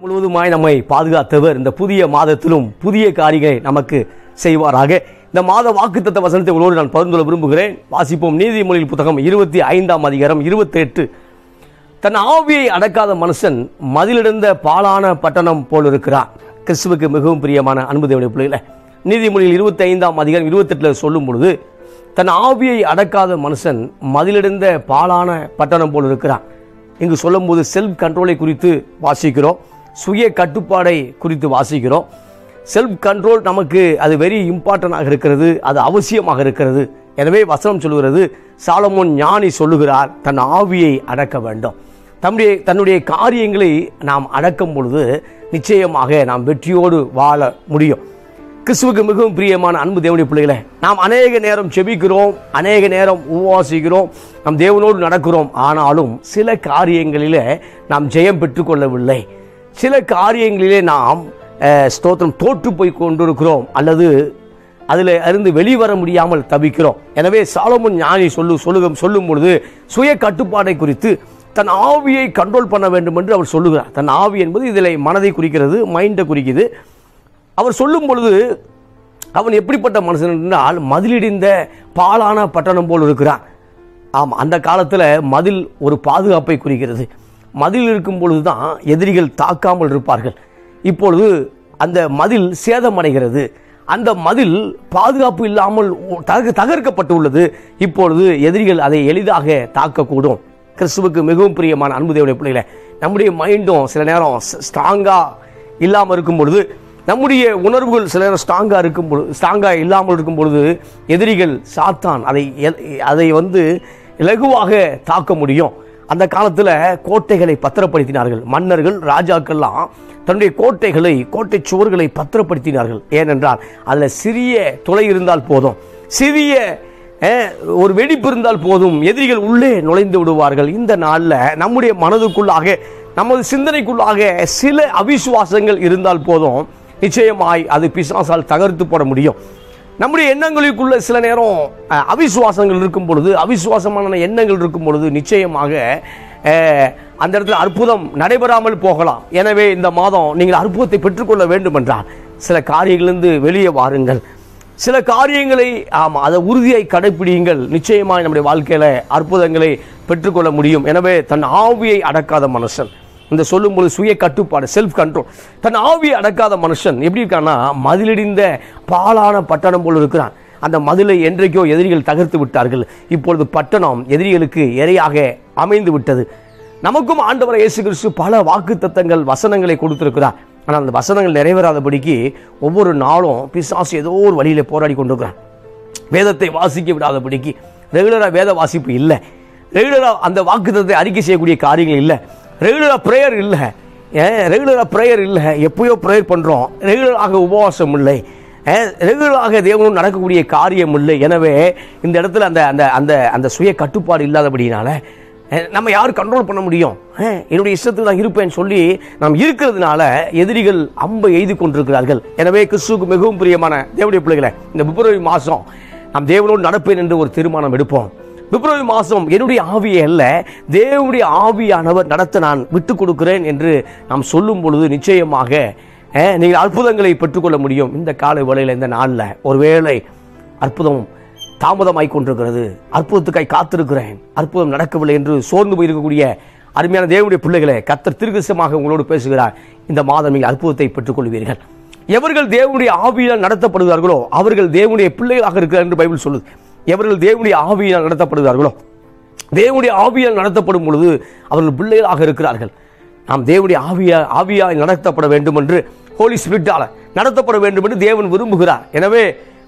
முழுவதுமாய் நம்மை பாதுகாத்தவர் இந்த புதிய மாதத்திலும் புதிய காரியங்களை நமக்கு செய்வாராக. இந்த மாத வாக்குத்தத்த வசனத்தை உங்களோடு நான் பகிர்ந்து கொள்ள விரும்புகிறேன். வாசிப்போம். நீதிமொழிகள் புத்தகம் 25ஆம் அதிகாரம் 28. தன் ஆவியை அடக்காத மனுஷன் மதிலிழந்த பாழான பட்டணம் போல் இருக்கிறார். கிறிஸ்துவுக்கு மிகவும் பிரியமான அன்பு தேவனுடைய பிள்ளைகளே, நீதிமொழிகள் 25ஆம் அதிகாரம் 28 சொல்லும் பொழுது, தன் ஆவியை அடக்காத மனுஷன் மதிலிழந்த பாழான பட்டணம் போல் இருக்கிறார். இங்கு சொல்லும் போது செல்ஃப் கண்ட்ரோலை குறித்து வாசிக்கிறோம், சுய கட்டுப்பாடை குறித்து வாசிக்கிறோம். செல்ஃப் கண்ட்ரோல் நமக்கு அது வெரி இம்பார்ட்டன்டாக இருக்கிறது, அது அவசியமாக இருக்கிறது. எனவே வசனம் சொல்லுகிறது, சாலமோன் ஞானி சொல்லுகிறார், தன் ஆவியை அடக்க வேண்டும். தன்னுடைய காரியங்களை நாம் அடக்கும் பொழுது நிச்சயமாக நாம் வெற்றியோடு வாழ முடியும். கிறிஸ்துவுக்கு மிகவும் பிரியமான அன்பு தேவனுடைய பிள்ளைகளே, நாம் அநேக நேரம் செபிக்கிறோம், அநேக நேரம் உபவாசிக்கிறோம், நம் தேவனோடு நடக்கிறோம். ஆனாலும் சில காரியங்களிலே நாம் ஜெயம் பெற்றுக்கொள்ளவில்லை. சில காரியங்களிலே நாம் ஸ்தோத்திரம் தோற்று போய் கொண்டிருக்கிறோம், அல்லது அதில் இருந்து வெளிவர முடியாமல் தவிக்கிறோம். எனவே சாலமோன் ஞானி சொல்லும் பொழுது சுய கட்டுப்பாடை குறித்து தன் ஆவியை கண்ட்ரோல் பண்ண வேண்டும் என்று அவர் சொல்லுகிறார். தன் ஆவி என்பது இதில் மனதை குறிக்கிறது, மைண்டை குறிக்குது. அவர் சொல்லும் பொழுது அவன் எப்படிப்பட்ட மனுஷன் என்றால் மதிலிடிந்த பாழான பட்டணம் போல் இருக்கிறான். ஆமாம், அந்த காலத்தில் மதில் ஒரு பாதுகாப்பை குறிக்கிறது. மதில் இருக்கும் பொழுது தான் எதிரிகள் தாக்காமல் இருப்பார்கள். இப்பொழுது அந்த மதில் சேதமடைகிறது, அந்த மதில் பாதுகாப்பு இல்லாமல் தகர்க்கப்பட்டு உள்ளது. இப்பொழுது எதிரிகள் அதை எளிதாக தாக்கக்கூடும். கிறிஸ்துவுக்கு மிகவும் பிரியமான அன்பு தேவனுடைய பிள்ளைகளே, நம்முடைய மைண்டும் சில நேரம் ஸ்ட்ராங்காக இல்லாமல் இருக்கும் பொழுது, நம்முடைய உணர்வுகள் சில நேரம் ஸ்ட்ராங்காக இல்லாமல் இருக்கும் பொழுது எதிரிகள் சாத்தான் அதை இலகுவாக தாக்க முடியும். அந்த காலத்தில் கோட்டைகளை பத்திரப்படுத்தினார்கள். மன்னர்கள், ராஜாக்கள்லாம் தன்னுடைய கோட்டை சுவர்களை பத்திரப்படுத்தினார்கள். ஏனென்றால் அதில் சிறிய துளை இருந்தால் போதும், சிறிய ஒரு வெடிப்பு இருந்தால் போதும், எதிரிகள் உள்ளே நுழைந்து விடுவார்கள். இந்த நாளில் நம்முடைய மனதுக்குள்ளாக, நமது சிந்தனைக்குள்ளாக சில அவிசுவாசங்கள் இருந்தால் போதும், நிச்சயமாய் அது பிசாசால் தகர்த்து போட முடியும். நம்முடைய எண்ணங்களுக்குள்ள சில நேரம் அவிசுவாசங்கள் இருக்கும் பொழுது, அவிசுவாசமான எண்ணங்கள் இருக்கும் பொழுது நிச்சயமாக அந்த இடத்துல அற்புதம் நடைபெறாமல் போகலாம். எனவே இந்த மாதம் நீங்கள் அற்புதத்தை பெற்றுக்கொள்ள வேண்டும் என்றால் சில காரியங்களிலிருந்து வெளியே வாருங்கள், சில காரியங்களை அதை உறுதியை கடைப்பிடியுங்கள். நிச்சயமாக நம்முடைய வாழ்க்கையில அற்புதங்களை பெற்றுக்கொள்ள முடியும். எனவே தன் ஆவியை அடக்காத மனுஷன், இந்த சொல்லும்போது சுய கட்டுப்பாடு, செல்ஃப் கண்ட்ரோல், தன் ஆவியை அடக்காத மனுஷன் எப்படி இருக்கான்னா மதிலிடிந்த பாழான பட்டணம் போல் இருக்கிறான். அந்த மதிலை என்றைக்கோ எதிரிகள் தகர்த்து விட்டார்கள். இப்பொழுது பட்டணம் எதிரிகளுக்கு இரையாக அமைந்து விட்டது. நமக்கும் ஆண்டவர் இயேசு கிறிஸ்து பல வாக்குத்தத்தங்கள், வசனங்களை கொடுத்திருக்கிறார். ஆனால் அந்த வசனங்கள் நிறைவேறாதபடிக்கு ஒவ்வொரு நாளும் பிசாசு ஏதோ ஒரு வழியில போராடி கொண்டிருக்கிறான். வேதத்தை வாசிக்க விடாதபடிக்கு ரெகுலராக வேத வாசிப்பு இல்லை, ரெகுலராக அந்த வாக்குத்தத்தை அறிக்கை செய்யக்கூடிய காரியங்கள் இல்லை, ரெகுலராக ப்ரேயர் இல்லை, எப்பயோ ப்ரேயர் பண்ணுறோம், ரெகுலராக உபவாசம் இல்லை, ரெகுலராக தேவனும் நடக்கக்கூடிய காரியம் இல்லை. எனவே இந்த இடத்துல அந்த அந்த அந்த சுய கட்டுப்பாடு இல்லாதபடினால நம்ம யாரும் கண்ட்ரோல் பண்ண முடியும்? என்னுடைய இஷ்டத்துக்கு நான் இருப்பேன்னு சொல்லி நாம் இருக்கிறதுனால எதிரிகள் அம்பை எய்து கொண்டிருக்கிறார்கள். எனவே கிறிஸ்துவுக்கு மிகவும் பிரியமான தேவனுடைய பிள்ளைகளை, இந்த பிப்ரவரி மாதம் நாம் தேவனோடு நடப்பேன் என்று ஒரு தீர்மானம் எடுப்போம். பிப்ரவரி மாதம் என்னுடைய ஆவியை அல்ல, தேவனுடைய ஆவியானவர் நடத்த நான் விட்டு கொடுக்கிறேன் என்று நாம் சொல்லும் பொழுது நிச்சயமாக நீங்கள் அற்புதங்களை பெற்றுக்கொள்ள முடியும். இந்த காலை வேளையில், இந்த நாளில் ஒருவேளை அற்புதம் தாமதமாய் கொண்டிருக்கிறது, அற்புதத்துக்காய் காத்திருக்கிறேன், அற்புதம் நடக்கவில்லை என்று சோர்ந்து போயிருக்கக்கூடிய அருமையான தேவனுடைய பிள்ளைகளை, கர்த்தர் திருக்கசமாக உங்களோடு பேசுகிறார். இந்த மாதம் நீங்கள் அற்புதத்தை பெற்றுக்கொள்வீர்கள். எவர்கள் தேவனுடைய ஆவியால் நடத்தப்படுகிறார்களோ அவர்கள் தேவனுடைய பிள்ளைகளாக இருக்கிறார் என்று பைபிள் சொல்லுது. எவர்கள் தேவனுடைய ஆவியால் நடத்தப்படுகிறார்களோ, தேவனுடைய ஆவியால் நடத்தப்படும் பொழுது அவர்கள் பிள்ளைகளாக இருக்கிறார்கள். நாம் தேவனுடைய ஆவியால் நடத்தப்பட வேண்டும் என்று, ஹோலி ஸ்பிரிட்டால் நடத்தப்பட வேண்டும் என்று தேவன் விரும்புகிறார். எனவே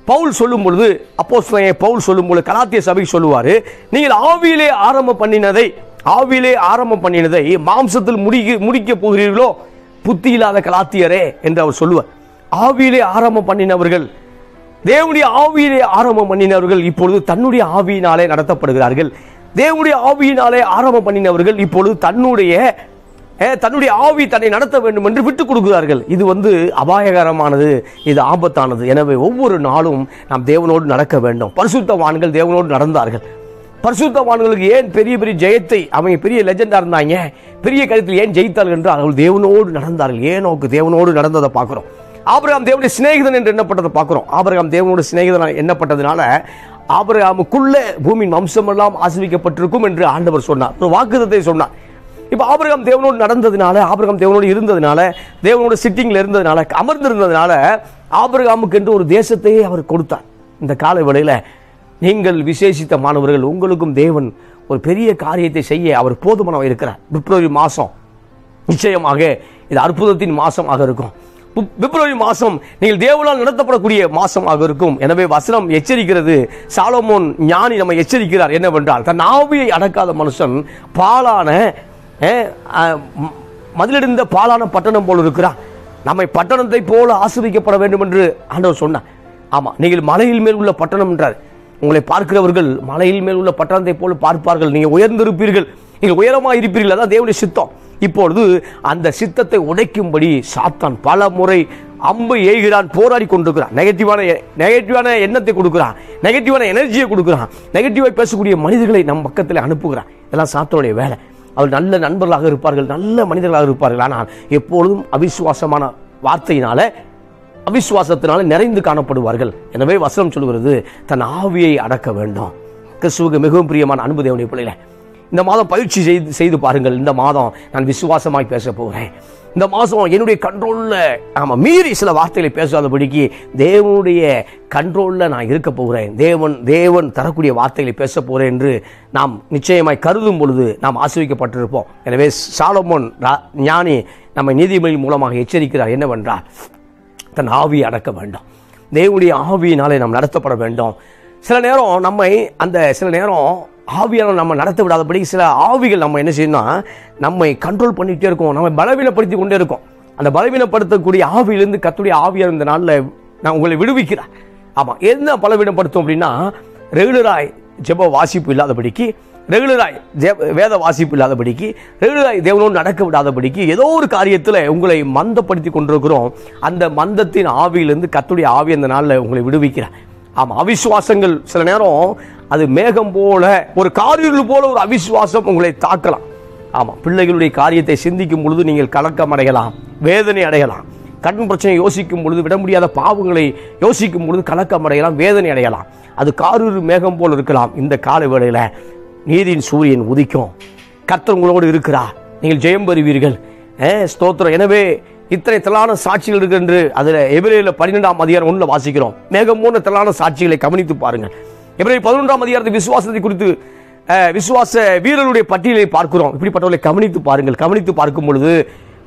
பவுல் சொல்லும் பொழுது, அப்போஸ்தலனாகிய பவுல் சொல்லும் பொழுது கலாத்திய சபைக்கு சொல்லுவார், நீங்கள் ஆவியிலே ஆரம்பம் பண்ணினதை மாம்சத்தில் முடிக்க போகிறீர்களோ புத்தி இல்லாத கலாத்தியரே என்று அவர் சொல்லுவார். ஆவியிலே ஆரம்பம் பண்ணினவர்கள், தேவனுடைய ஆவியிலே ஆரம்பம் பண்ணினவர்கள் இப்பொழுது தன்னுடைய ஆவியினாலே நடத்தப்படுகிறார்கள். தேவனுடைய ஆவியினாலே ஆரம்பம் பண்ணினவர்கள் இப்பொழுது தன்னுடைய ஆவி தன்னை நடத்த வேண்டும் என்று விட்டுக் கொடுக்கிறார்கள். இது அபாயகரமானது, இது ஆபத்தானது. எனவே ஒவ்வொரு நாளும் நாம் தேவனோடு நடக்க வேண்டும். பரிசுத்தவான்கள் தேவனோடு நடந்தார்கள். பரிசுத்தவான்களுக்கு ஏன் பெரிய பெரிய ஜெயத்தை, அவங்க பெரிய லெஜெண்டா இருந்தாங்க, பெரிய கருத்தில் ஏன் ஜெயித்தார்கள் என்று அவர்கள் தேவனோடு நடந்தார்கள். ஏனோக்கு தேவனோடு நடந்ததை பார்க்கிறோம். ஆபிரகாம் தேவனுடைய சிநேகிதன் என்று எண்ணப்பட்டதை பார்க்கிறோம். ஆபிரகாம் தேவனோட சிநேகிதன் எண்ணப்பட்டதுனால ஆபிரகாமுக்குள்ள பூமியின் வம்சம் எல்லாம் ஆசீர்வதிக்கப்பட்டிருக்கும் என்று ஆண்டவர் சொன்னார், ஒரு வாக்குத்தத்தை சொன்னார். இப்போ ஆபிரகாம் தேவனோடு நடந்ததுனால, ஆபிரகாம் தேவனோடு இருந்ததுனால, தேவனோட சிட்டிங்ல இருந்ததுனால, அமர்ந்திருந்ததுனால ஆபிரகாமுக்கு என்று ஒரு தேசத்தையே அவர் கொடுத்தார். இந்த கால வேளையில நீங்கள் விசேஷித்த மாணவர்கள், உங்களுக்கும் தேவன் ஒரு பெரிய காரியத்தை செய்ய அவர் போதுமானவர் இருக்கிறார். பிப்ரவரி மாதம் நிச்சயமாக இது அற்புதத்தின் மாசமாக இருக்கும். பிப்ரவரி மாதம் நீங்கள் தேவனால் நடத்தப்படக்கூடிய மாசமாக இருக்கும். எனவே வசனம் எச்சரிக்கிறது, சாலமோன் ஞானி நம்ம எச்சரிக்கிறார் என்னவென்றால், தன் ஆவியை அடக்காத மனுஷன் பாலான மதிலிருந்த பாலான பட்டணம் போல இருக்கிறார். நம்மை பட்டணத்தை போல ஆசீர்வதிக்கப்பட வேண்டும் என்று ஆண்டவர் சொன்னார். ஆமா, நீங்கள் மலையில் மேல் உள்ள பட்டணம் என்றார். உங்களை பார்க்கிறவர்கள் மலையில் மேல் உள்ள பட்டணத்தை போல பார்ப்பார்கள். நீங்கள் உயர்ந்திருப்பீர்கள், நீங்கள் உயரமாக இருப்பீர்கள். அதான் தேவனுடைய சித்தம். இப்பொழுது அந்த சித்தத்தை உடைக்கும்படி சாத்தான் பல முறை அம்பு ஏய்கிறான், போராடி கொண்டிருக்கிறான். நெகட்டிவான எண்ணத்தை கொடுக்கிறான், நெகட்டிவான எனர்ஜியை கொடுக்கிறான், நெகட்டிவாக பேசக்கூடிய மனிதர்களை நம் பக்கத்தில் அனுப்புகிறான். இதெல்லாம் சாத்தானுடைய வேலை. அவர் நல்ல நண்பர்களாக இருப்பார்கள், நல்ல மனிதர்களாக இருப்பார்கள். ஆனால் எப்பொழுதும் அவிசுவாசமான வார்த்தையினால, அவிசுவாசத்தினால நிறைந்து காணப்படுவார்கள். எனவே வசனம் சொல்கிறது, தன் ஆவியை அடக்க வேண்டும். கிறிஸ்துவுக்கு மிகவும் பிரியமான அன்பு தேவனுடைய பிள்ளைகளே, இந்த மாதம் பயிற்சி செய்து பாருங்கள். இந்த மாதம் நான் விசுவாசமாய் பேச போகிறேன். இந்த மாதம் என்னுடைய கண்ட்ரோலில் மீறி சில வார்த்தைகளை பேசாதபடிக்கு தேவனுடைய கண்ட்ரோலில் நான் இருக்க போகிறேன். தேவன் தரக்கூடிய வார்த்தைகளை பேச போகிறேன் என்று நாம் நிச்சயமாய் கருதும் பொழுது நாம் ஆசீர்வதிக்கப்பட்டிருப்போம். எனவே சாலமோன் ஞானி நம்மை நீதிமொழி மூலமாக எச்சரிக்கிறார் என்னவென்றால், தன் ஆவியை அடக்க வேண்டும். தேவனுடைய ஆவியினாலே நாம் நடத்தப்பட வேண்டும். சில நேரம் ஆவியால் நம்ம நடத்த விடாதபடி சில ஆவிகள் நம்ம என்ன செய்யணும்னா, நம்மை கண்ட்ரோல் பண்ணிகிட்டே இருக்கோம், நம்ம பலவீனப்படுத்தி கொண்டே இருக்கோம். அந்த பலவீனப்படுத்தக்கூடிய ஆவியிலிருந்து கர்த்தருடைய ஆவியார் இந்த நாளில் நான் உங்களை விடுவிக்கிறேன். ஆமாம், என்ன பலவீனப்படுத்தும் அப்படின்னா, ரெகுலராய் ஜெப வாசிப்பு இல்லாதபடிக்கு, ரெகுலராய் வேத வாசிப்பு இல்லாதபடிக்கு, ரெகுலராய் தேவனோடு நடக்க விடாதபடிக்கு, ஏதோ ஒரு காரியத்தில் உங்களை மந்தப்படுத்தி கொண்டிருக்கிறோம். அந்த மந்தத்தின் ஆவியிலிருந்து கர்த்தருடைய ஆவி அந்த நாளில் உங்களை விடுவிக்கிறேன். ஆமாம், அவிசுவாசங்கள் சில நேரம் அது மேகம் போல, ஒரு காரிருள் போல ஒரு அவிசுவாசம் உங்களை தாக்கலாம். ஆமாம், பிள்ளைகளுடைய காரியத்தை சிந்திக்கும் பொழுது நீங்கள் கலக்கம் அடையலாம், வேதனை அடையலாம். கடன் பிரச்சனை யோசிக்கும் பொழுது, விட முடியாத பாவங்களை யோசிக்கும் பொழுது கலக்கம் அடையலாம், வேதனை அடையலாம். அது காரிருள் மேகம் போல் இருக்கலாம். இந்த கால வேளையில் நீதியின் சூரியன் உதிக்கும். கர்த்தர் உங்களோடு இருக்கிறார், நீங்கள் ஜெயம் பெறுவீர்கள். ஸ்தோத்திரம். எனவே இத்தனை திரளான சாட்சிகள் இருக்கு என்று அதில் எபிரேயர் 12ஆம் அதிகாரம் 1 வாசிக்கிறோம். மேகம் போன்ற திரளான சாட்சிகளை கவனித்து பாருங்கள். எபிரேயர் 11ஆம் அதிகாரத்தில் விசுவாசத்தை குறித்து விசுவாச வீரர்களுடைய பட்டியலை பார்க்கிறோம். இப்படிப்பட்டவர்களை கவனித்து பாருங்கள். கவனித்து பார்க்கும் பொழுது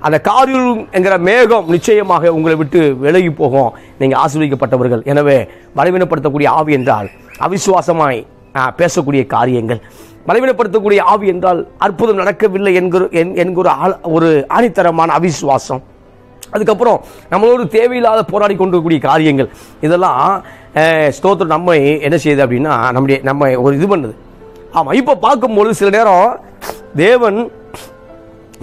அந்த காரிருள் என்கிற மேகம் நிச்சயமாக உங்களை விட்டு விலகி போகும். நீங்கள் ஆசீர்வதிக்கப்பட்டவர்கள். எனவே பலவீனப்படுத்தக்கூடிய ஆவி என்றால் அவிசுவாசமாய் பேசக்கூடிய காரியங்கள், பலவீனப்படுத்தக்கூடிய ஆவி என்றால் அற்புதம் நடக்கவில்லை என்கிற ஒரு ஆணித்தரமான அவிசுவாசம், அதுக்கப்புறம் நம்மளோடு தேவையில்லாத போராடி கொண்டிருக்கக்கூடிய காரியங்கள், இதெல்லாம் ஸ்தோத்திரம் நம்மை என்ன செய்யுது அப்படின்னா நம்ம ஒரு இது பண்ணுது. ஆமாம், இப்போ பார்க்கும்பொழுது சில நேரம் தேவன்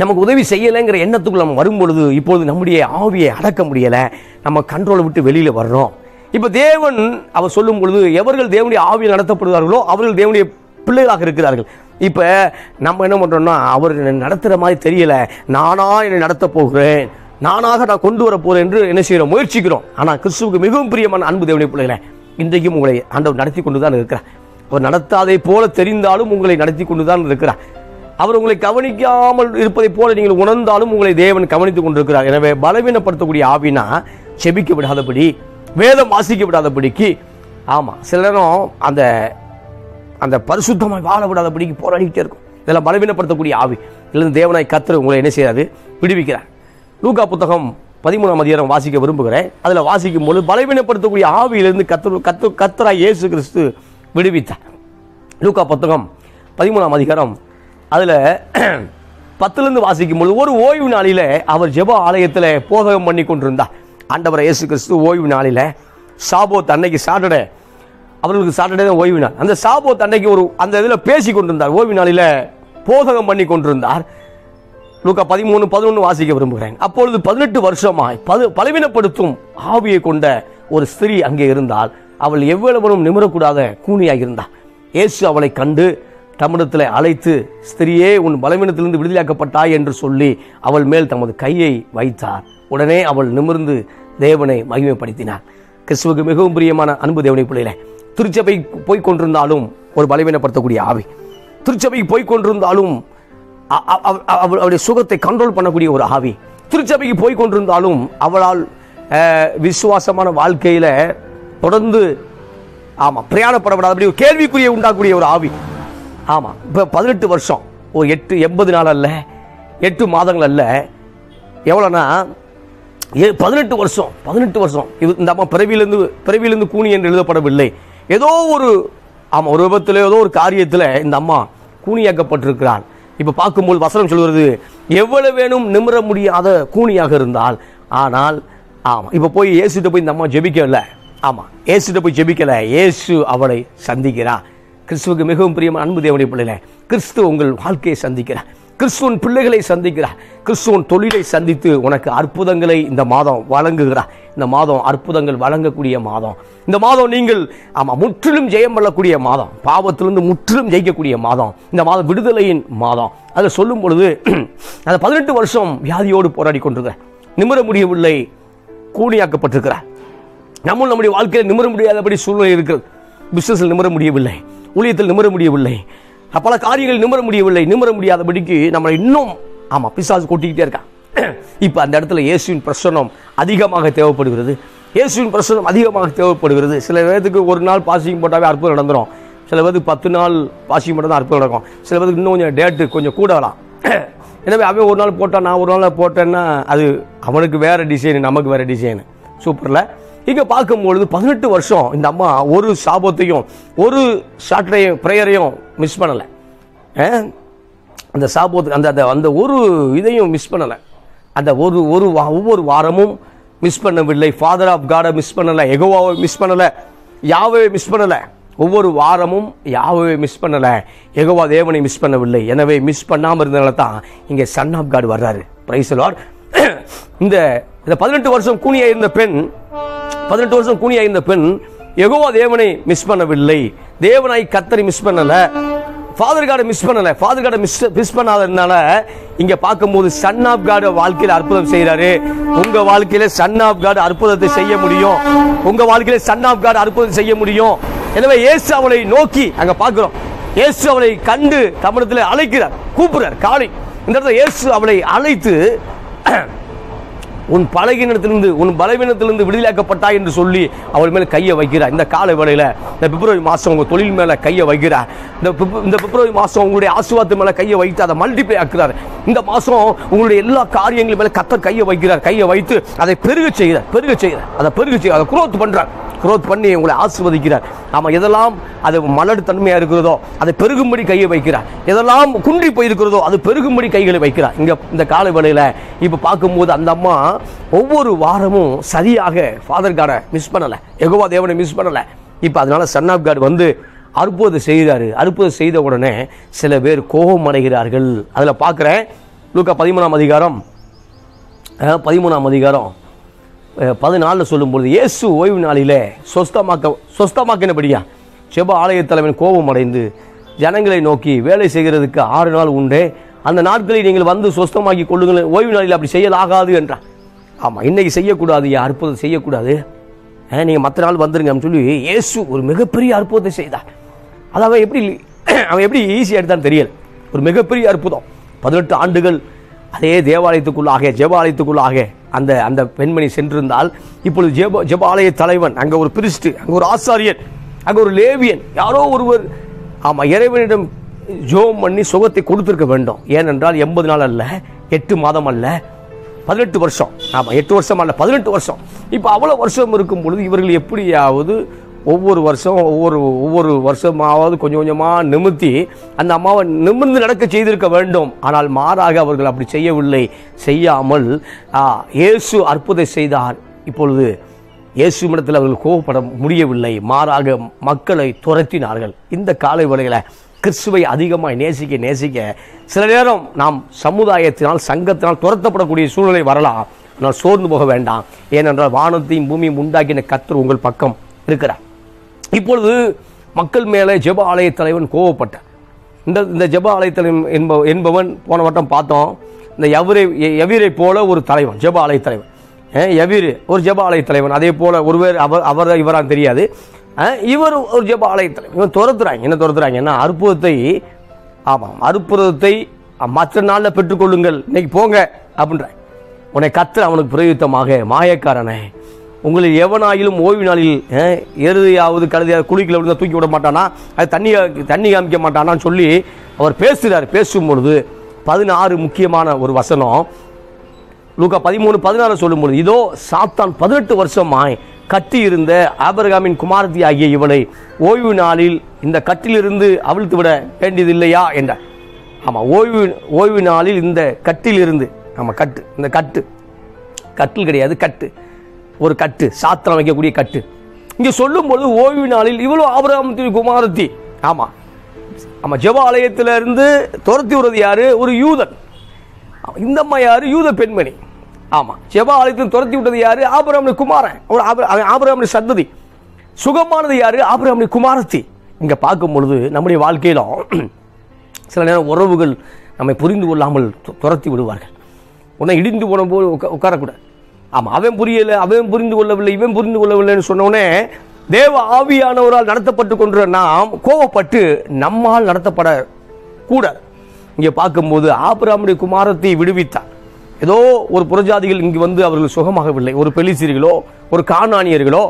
நமக்கு உதவி செய்யலைங்கிற எண்ணத்துக்குள்ள நம்ம வரும்பொழுது, இப்பொழுது நம்முடைய ஆவியை அடக்க முடியலை, நம்ம கண்ட்ரோலை விட்டு வெளியில் வர்றோம். இப்போ தேவன் அவர் சொல்லும் பொழுது, எவர்கள் தேவனுடைய ஆவியை நடத்தப்படுவார்களோ அவர்கள் தேவனுடைய பிள்ளைகளாக இருக்கிறார்கள். இப்போ நம்ம என்ன பண்ணுறோம்னா, அவர் நடத்துகிற மாதிரி தெரியலை, என்னை நடத்த போகிறேன், நானாக நான் கொண்டு வர போகிறேன் என்று என்ன செய்கிறோம், முயற்சிக்கிறோம். ஆனால் கிறிஸ்துவுக்கு மிகவும் பிரியமான அன்பு தேவனுடைய பிள்ளைகளை, இன்றைக்கும் உங்களை ஆண்டவர் நடத்தி கொண்டு தான் இருக்கிறார். அவர் நடத்தாதே போல தெரிந்தாலும் உங்களை நடத்தி கொண்டு தான் இருக்கிறார். அவர் உங்களை கவனிக்காமல் இருப்பதை போல நீங்கள் உணர்ந்தாலும் உங்களை தேவன் கவனித்துக் கொண்டிருக்கிறார். எனவே பலவீனப்படுத்தக்கூடிய ஆவினா செபிக்க விடாதபடி, வேதம் வாசிக்க விடாதபடிக்கு, ஆமாம் சில நேரம் அந்த பரிசுத்தமாய் வாழ விடாதபடிக்கு போராடிக்கிட்டே இருக்கும். இதெல்லாம் பலவீனப்படுத்தக்கூடிய ஆவி. இதிலிருந்து தேவனாய் கர்த்தர் உங்களை என்ன செய்யாது, விடுவிக்கிறார். லூக்கா புத்தகம் 13ஆம் அதிகாரம் வாசிக்க விரும்புகிறேன். அதில் வாசிக்கும் போது பலவீனப்படுத்தக்கூடிய ஆவியிலிருந்து கர்த்தராய் இயேசு கிறிஸ்து விடுவித்தார். லூக்கா புத்தகம் 13ஆம் அதிகாரம் அதில் 10லிருந்து வாசிக்கும் பொழுது, ஒரு ஓய்வு நாளில் அவர் ஜெப ஆலயத்தில் போதகம் பண்ணி கொண்டிருந்தார். ஆண்டவர் இயேசு கிறிஸ்து ஓய்வு நாளில், சாபோத் அன்னைக்கு சாட்டர்டே, அவர்களுக்கு சாட்டர்டே தான் ஓய்வு நாள். அந்த சாபோத் அன்னைக்கு அந்த இதில் பேசி கொண்டிருந்தார், ஓய்வு நாளில் போதகம் பண்ணி கொண்டிருந்தார். லூக்கா 13:11 வாசிக்க விரும்புகிறேன். அப்பொழுது 18 வருஷமாய் பலவீனப்படுத்தும் ஆவியை கொண்ட ஒரு ஸ்திரீ அங்கே இருந்தால், அவள் எவ்வளவனும் நிமிரக்கூடாத கூனியாக இருந்தாள். இயேசு அவளை கண்டு தம்மிடத்தில் அழைத்து, ஸ்திரியே, உன் பலவீனத்திலிருந்து விடுதலையாக்கப்பட்டாய் என்று சொல்லி அவள் மேல் தமது கையை வைத்தார். உடனே அவள் நிமிர்ந்து தேவனை மகிமைப்படுத்தினார். கிறிஸ்துவுக்கு மிகவும் பிரியமான அன்பு தேவனை பிள்ளைகளே, திருச்சபை போய் கொண்டிருந்தாலும் ஒரு பலவீனப்படுத்தக்கூடிய ஆவி, திருச்சபைக்கு போய் கொண்டிருந்தாலும் அவளுடைய சுகத்தை கண்ட்ரோல் பண்ணக்கூடிய ஒரு ஆவி, திருச்சபைக்கு போய் கொண்டிருந்தாலும் அவளால் விசுவாசமான வாழ்க்கையில தொடர்ந்து பிரயாணப்படப்படாதபடி ஒரு கேள்விக்குரிய உண்டாகக்கூடிய ஒரு ஆவி. இப்போ 18 வருஷம், ஒரு 80 நாள் அல்ல, 8 மாதங்கள் அல்ல, எவ்வளோனா 18 வருஷம். இந்த அம்மா பிறவியிலிருந்து கூனி என்று எழுதப்படவில்லை. ஏதோ ஒரு ஒரு விபத்தில், ஏதோ ஒரு காரியத்தில் இந்த அம்மா கூனியாக்கப்பட்டிருக்கிறாள். இப்போ பார்க்கும்போது வசனம் சொல்கிறது, எவ்வளவு வேணும் நிமிர முடியாத கூனியாக இருந்தால். ஆனால் இப்போ போய் இயேசுகிட்ட போய் இந்த அம்மா ஜெபிக்கல. இயேசுகிட்ட போய் ஜெபிக்கல, இயேசு அவளை சந்திக்கிறார். கிறிஸ்துவுக்கு மிகவும் பிரியமான அன்பு தேவனுடைய பிள்ளைகளே, கிறிஸ்து உங்கள் வாழ்க்கையை சந்திக்கிறார், கிறிஸ்துவின் பிள்ளைகளை சந்திக்கிறார், கிறிஸ்துவின் தொழிலை சந்தித்து உனக்கு அற்புதங்களை இந்த மாதம் வழங்குகிறார். இந்த மாதம் அற்புதங்கள் வழங்கக்கூடிய மாதம். இந்த மாதம் நீங்கள் முற்றிலும் ஜெயம் கொள்ளக்கூடிய மாதம், பாவத்திலிருந்து முற்றிலும் ஜெயிக்கக்கூடிய மாதம். இந்த மாதம் விடுதலையின் மாதம். அதை சொல்லும் பொழுது அந்த 18 வருஷம் வியாதியோடு போராடி கொண்டிருக்க, நிமிர முடியவில்லை, கூனியாக்கப்பட்டிருக்கிறார். நம்முடைய வாழ்க்கையில் நிமிர முடியாதபடி சூழ்நிலை இருக்கிறது. பிசினஸில் நிமிர முடியவில்லை, ஊழியத்தில் நிமிர முடியவில்லை, பல காரியங்கள் நிமிர முடியாதபடிக்கு நம்மளை இன்னும் பிசாசு கொட்டிக்கிட்டே இருக்கான். இப்போ அந்த இடத்துல இயேசுவின் பிரசன்னம் அதிகமாக தேவைப்படுகிறது. சில பேருக்கு ஒரு நாள் பாசிங் போட்டாவே அற்புதம் நடந்துடும். சில பேருக்கு 10 நாள் பாசிங் போட்டால் தான் அற்புதம் நடக்கும். சில பேருக்கு இன்னும் கொஞ்சம் டேட்டு கொஞ்சம் கூட வரலாம். எனவே அவன் ஒரு நாள் போட்டான், நான் ஒரு நாள் போட்டேன்னா அது அவனுக்கு வேறு டிசைனு, நமக்கு வேறு டிசைனு. சூப்பரில் இங்கே பார்க்கும்பொழுது 18 வருஷம் இந்த அம்மா ஒரு சாபத்தையும் ஒரு சாட்டர்டே ப்ரேயரையும் மிஸ் பண்ணலை. அந்த சாபத்துக்கு அந்த ஒரு இதையும் மிஸ் பண்ணலை. அந்த ஒவ்வொரு வாரமும் மிஸ் பண்ணவில்லை. ஃபாதர் ஆஃப் காடை மிஸ் பண்ணலை, யெகோவாவை மிஸ் பண்ணலை, யாவே மிஸ் பண்ணலை. ஒவ்வொரு வாரமும் யாவே மிஸ் பண்ணலை, யெகோவா தேவனை மிஸ் பண்ணவில்லை. எனவே மிஸ் பண்ணாமல் இருந்தனால தான் இங்கே சன் ஆஃப் காட் வர்றாரு. Praise the Lord. இந்த 18 வருஷம் கூனியா இருந்த பெண் யெகோவா தேவனை மிஸ் பண்ணவில்லை, தேவனாய் கர்த்தரை மிஸ் பண்ணல, ஃபாதர் காடை மிஸ் பண்ணல. ஃபாதர் காடை மிஸ் பண்ணாததுனால இங்க பார்க்கும்போது சன் ஆஃப் காட் வாழ்க்கையில் அற்புதம் செய்யறாரு. உங்க வாழ்க்கையில சன் ஆஃப் காட் அற்புதத்தை செய்ய முடியும். எனவே இயேசு அவளை நோக்கி அங்க பார்க்கிறோம். இயேசு அவளை கண்டு தமிழத்தில் அழைக்கிறார், கூப்பிடுறார். காலை இந்த இடத்துல இயேசு அவளை அழைத்து, உன் பலவீனத்திலிருந்து விடுதலையாக்கப்பட்டாய் என்று சொல்லி அவள் மேல கையை வைக்கிறார். இந்த கால வேளையில இந்த பிப்ரவரி மாசம் உங்க தொழில் மேல கையை வைக்கிறார். இந்த பிப்ரவரி மாசம் உங்களுடைய ஆசீர்வாதத்து மேல கையை வைத்து அதை மல்டிப்ளை ஆக்குறார். இந்த மாசம் உங்களுடைய எல்லா காரியங்கள் மேல கர்த்தர் கையை வைக்கிறார். கையை வைத்து அதை பெருக செய்கிறார். அதை குரோத் பண்றார். குரோத் பண்ணி உங்களை ஆசீர்வதிக்கிறார். எதெல்லாம் அது மலடு தன்மையா இருக்கிறதோ அதை பெருகும்படி கையை வைக்கிறார். எதெல்லாம் குன்றி போயிருக்கிறதோ அது பெருகும்படி கைகளை வைக்கிறார். இந்த கால வேளையில இப்ப பார்க்கும்போது அந்த அம்மா ஒவ்வொரு வாரமும் சரியாக ஃபாதர் காடை மிஸ் பண்ணல, யெகோவா தேவனை மிஸ் பண்ணல. இப்ப அதனால சன் ஆஃப் காட் வந்து அற்புதம் செய்கிறாரு. அற்புதம் செய்த உடனே சில பேர் கோபம் அடைகிறார்கள். அதுல பார்க்கிறேன், லூக்கா 13ஆம் அதிகாரம் 14 சொல்லும்போது, இயேசு ஓய்வு நாளிலே சொஸ்தமாக்கினபடியா ஜெப ஆலய தலைவன் கோபம் அடைந்து ஜனங்களை நோக்கி, வேலை செய்கிறதுக்கு 6 நாள் உண்டே, அந்த நாட்களில் நீங்கள் வந்து சொஸ்தமாக்கி கொள்ளுங்கள், ஓய்வு நாளில் அப்படி செய்யலாகாது என்றான். இன்னைக்கு செய்யக்கூடாது, அற்புதம் செய்யக்கூடாது, நீங்கள் மற்ற நாள் வந்துருங்க சொல்லி இயேசு ஒரு மிகப்பெரிய அற்புதத்தை செய்தார். அது அவன் எப்படி ஈஸியாக எடுத்தான்னு தெரியல. ஒரு மிகப்பெரிய அற்புதம். 18 ஆண்டுகள் அதே தேவாலயத்துக்குள்ளாக ஜெபாலயத்துக்குள்ளாக அந்த பெண்மணி சென்றிருந்தால், இப்பொழுது ஜெபாலய தலைவன், அங்கே ஒரு பிரிஸ்ட், அங்கே ஒரு ஆசாரியன், அங்கே ஒரு லேவியன், யாரோ ஒருவர் இறைவனிடம் ஜெபம் பண்ணி சுகத்தை கொடுத்திருக்க வேண்டும். ஏனென்றால் 80 நாள் அல்ல, 8 மாதம் அல்ல, 18 வருஷம். 8 வருஷம் அல்ல, 18 வருஷம். இப்போ அவ்வளோ வருஷம் இருக்கும் பொழுது இவர்கள் எப்படியாவது ஒவ்வொரு வருஷமாவது கொஞ்சம் கொஞ்சமாக நிமித்தி அந்த அம்மாவை நிமிர்ந்து நடக்க செய்திருக்க வேண்டும். ஆனால் மாறாக அவர்கள் அப்படி செய்யாமல் இயேசு அற்புதம் செய்தார். இப்பொழுது இயேசுவிடத்தில் அவர்கள் கோபப்பட முடியவில்லை, மாறாக மக்களை துரத்தினார்கள். இந்த காலை வேளையில கிறிஸ்துவை அதிகமாக நேசிக்க சில நேரம் நாம் சமுதாயத்தினால் சங்கத்தினால் துரத்தப்படக்கூடிய சூழ்நிலை வரலாம். ஆனால் சோர்ந்து போக வேண்டாம். ஏனென்றால் வானத்தையும் பூமியும் உண்டாக்கின கர்த்தர் உங்கள் பக்கம் இருக்கிறார். இப்பொழுது மக்கள் மேலே ஜெப ஆலய தலைவன் கோவப்பட்டார். இந்த ஜெப ஆலய தலைவன் என்பவன் போன வட்டம் பார்த்தோம், இந்த எவிரை போல ஒரு தலைவன், ஜெப ஆலய தலைவன். எவிர் ஒரு ஜெப ஆலய தலைவன். அதே போல ஒருவர் அவர் இவரான்னு தெரியாது, இவர் ஒரு ஜெப ஆலய தலைவன். இவன் துரத்துறாங்க. என்ன துரத்துறாங்கன்னா, அற்புதத்தை மற்ற நாளில் பெற்றுக்கொள்ளுங்கள், இன்னைக்கு போங்க அப்படின்றாங்க. உன்னை கர்த்தர் அவனுக்கு பிரயுத்தமாக, மாயக்காரனே, உங்களில் எவனாயிலும் ஓய்வு நாளில் எருதையாவது கழுதையாவது குளிக்கல விழுந்தா தூக்கி விட மாட்டானா, அது தண்ணி காமிக்க மாட்டானான்னு சொல்லி அவர் பேசுகிறார். பேசும்பொழுது 16 முக்கியமான ஒரு வசனம் லூக்கா 13:16 சொல்லும்பொழுது, இதோ சாத்தான் 18 வருஷமாய் கட்டி இருந்த ஆபிரகாமின் குமாரத்தி ஆகிய இவளை ஓய்வு நாளில் இந்த கட்டிலிருந்து அவிழ்த்து விட வேண்டியதில்லையா என்றார். ஆமாம், ஓய்வு நாளில் இந்த கட்டிலிருந்து, ஆமாம் கட்டு, இந்த கட்டில் கிடையாது, ஒரு கட்டு, சாத்திரம் வைக்கக்கூடிய கட்டு. இங்கே சொல்லும்பொழுது ஓய்வு நாளில் இவ்வளோ ஆபிரகாமின் குமாரத்தி, ஆமாம் ஜெப ஆலயத்திலிருந்து துரத்தி விடுறது யாரு? ஒரு யூதன். இந்த அம்மா யாரு? யூத பெண்மணி. ஆமாம், ஜெப ஆலயத்தில் துரத்தி விட்டது யாரு? ஆபிரகாமின் குமாரன், ஆபிரகாமின் சந்ததி. சுகமானது யாரு? ஆபிரகாமின் குமாரத்தி. இங்கே பார்க்கும் பொழுது நம்முடைய வாழ்க்கையிலும் சில நேரம் உறவுகள் நம்மை புரிந்து கொள்ளாமல் துரத்தி விடுவார்கள். உன்னை இடிந்து போன போது உட்காரக்கூடாது. ஆமாம், அவன் புரியலை, அவன் புரிந்து கொள்ளவில்லை, இவன் புரிந்து கொள்ளவில்லைன்னு சொன்னோடனே தேவ ஆவியானவரால் நடத்தப்பட்டு கொண்டு நாம் கோவப்பட்டு நம்மால் நடத்தப்படக்கூடாது. இங்கே பார்க்கும்போது ஆபிரகாமுடைய குமாரத்தை விடுவித்தார். ஏதோ ஒரு புறஜாதிகள் இங்கு வந்து அவர்கள் சுகமாகவில்லை. ஒரு பெலிஸ்தீரியர்களோ, ஒரு கானானியர்களோ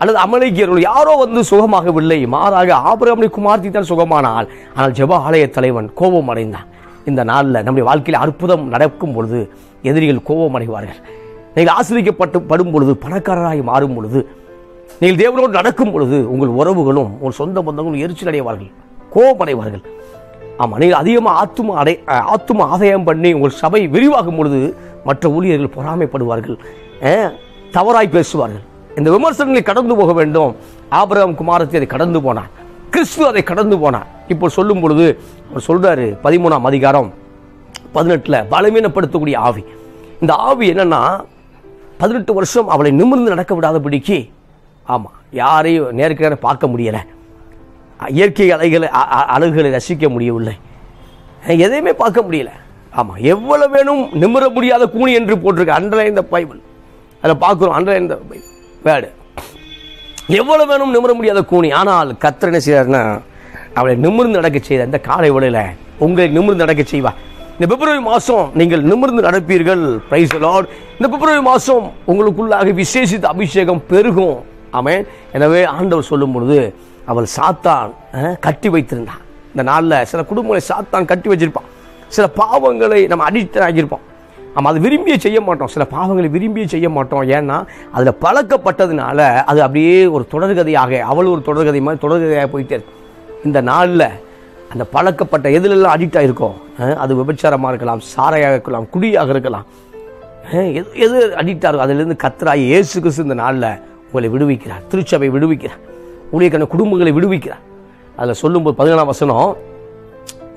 அல்லது அமலேக்கியர்களோ யாரோ வந்து சுகமாகவில்லை. மாறாக ஆபிரகாமுடைய குமாரத்தை தான் சுகமானால். ஆனால் ஜெப ஆலய தலைவன் கோபம் அடைந்தான். இந்த நாளில் நம்முடைய வாழ்க்கையில் அற்புதம் நடக்கும் பொழுது எதிரிகள் கோபம் அடைவார்கள். நீங்கள் ஆசிரியப்படும் பொழுது, பணக்காரராய் மாறும் பொழுது, நீங்கள் தேவனோடு நடக்கும் பொழுது உங்கள் உறவுகளும் உங்கள் சொந்த பந்தங்களும் எரிச்சல் அடைவார்கள், கோபம் அடைவார்கள். ஆமாம், நீங்கள் அதிகமாக ஆத்தும ஆதாயம் பண்ணி உங்கள் சபை விரிவாகும் பொழுது மற்ற ஊழியர்கள் பொறாமைப்படுவார்கள், தவறாய் பேசுவார்கள். இந்த விமர்சனங்களை கடந்து போக வேண்டும். ஆபிரகாம் குமாரத்தை அதை கடந்து போனார், கிறிஸ்து அதை கடந்து போனார். இப்போ சொல்லும் பொழுது அவர் சொல்றாரு 13ஆம் அதிகாரம் 18 பலவீனப்படுத்தக்கூடிய ஆவி. இந்த ஆவி என்னன்னா, 18 வருஷம் அவளை நிமிர்ந்து நடக்க விடாதபடிக்கு, ஆமாம் யாரையும் நேருக்கு நேரம் பார்க்க முடியலை, இயற்கை அழகுகளை ரசிக்க முடியவில்லை, எதையுமே பார்க்க முடியல. ஆமாம், எவ்வளவு வேணும் நிமிர முடியாத கூனி என்று போட்டிருக்க அண்டர்லைன் இந்த பைபிள். அதில் பார்க்குறோம் அண்டர்லைன் இந்த வேர்டு, எவ்வளவு வேணும் நிமிர முடியாத கூனி. ஆனால் கர்த்தர் என்ன செய்யறாருன்னா, அவளை நிமிர்ந்து நடக்க செய்த இந்த காலை வேளையில உங்களை நிமிர்ந்து நடக்க செய்வா. இந்த பிப்ரவரி மாதம் நீங்கள் நிமிர்ந்து நடப்பீர்கள். Praise the Lord. இந்த பிப்ரவரி மாதம் உங்களுக்குள்ளாக விசேஷித்த அபிஷேகம் பெருகும். ஆமென். எனவே ஆண்டவர் சொல்லும் பொழுது, அவள் சாத்தான் கட்டி வைத்திருந்தான். இந்த நாளில் சில குடும்பங்களை சாத்தான் கட்டி வச்சிருப்பான். சில பாவங்களை நம்ம அடிக்ட் ஆகியிருப்போம். நம்ம அதை விரும்பியே செய்ய மாட்டோம். சில பாவங்களை விரும்பியே செய்ய மாட்டோம். ஏன்னா அதில் பழக்கப்பட்டதுனால அது அப்படியே ஒரு தொடர்கதையாக, அவள் ஒரு தொடர்கதை மாதிரி தொடர்கதையாக போயிட்டே இருக்கு. இந்த நாளில் அந்த பழக்கப்பட்ட எதுலெல்லாம் அடிக்ட் ஆகிருக்கோம், அது விபச்சாரமாக இருக்கலாம், சாரையாக இருக்கலாம், குடியாக இருக்கலாம், எது அடிக்ட் ஆகும், அதிலிருந்து கர்த்தராகிய இயேசு கிறிஸ்து இந்த நாளில் உங்களை விடுவிக்கிறார். திருச்சபை விடுவிக்கிறார், ஊழியக்கான குடும்பங்களை விடுவிக்கிறார். அதில் சொல்லும்போது 17ஆம் வசனம்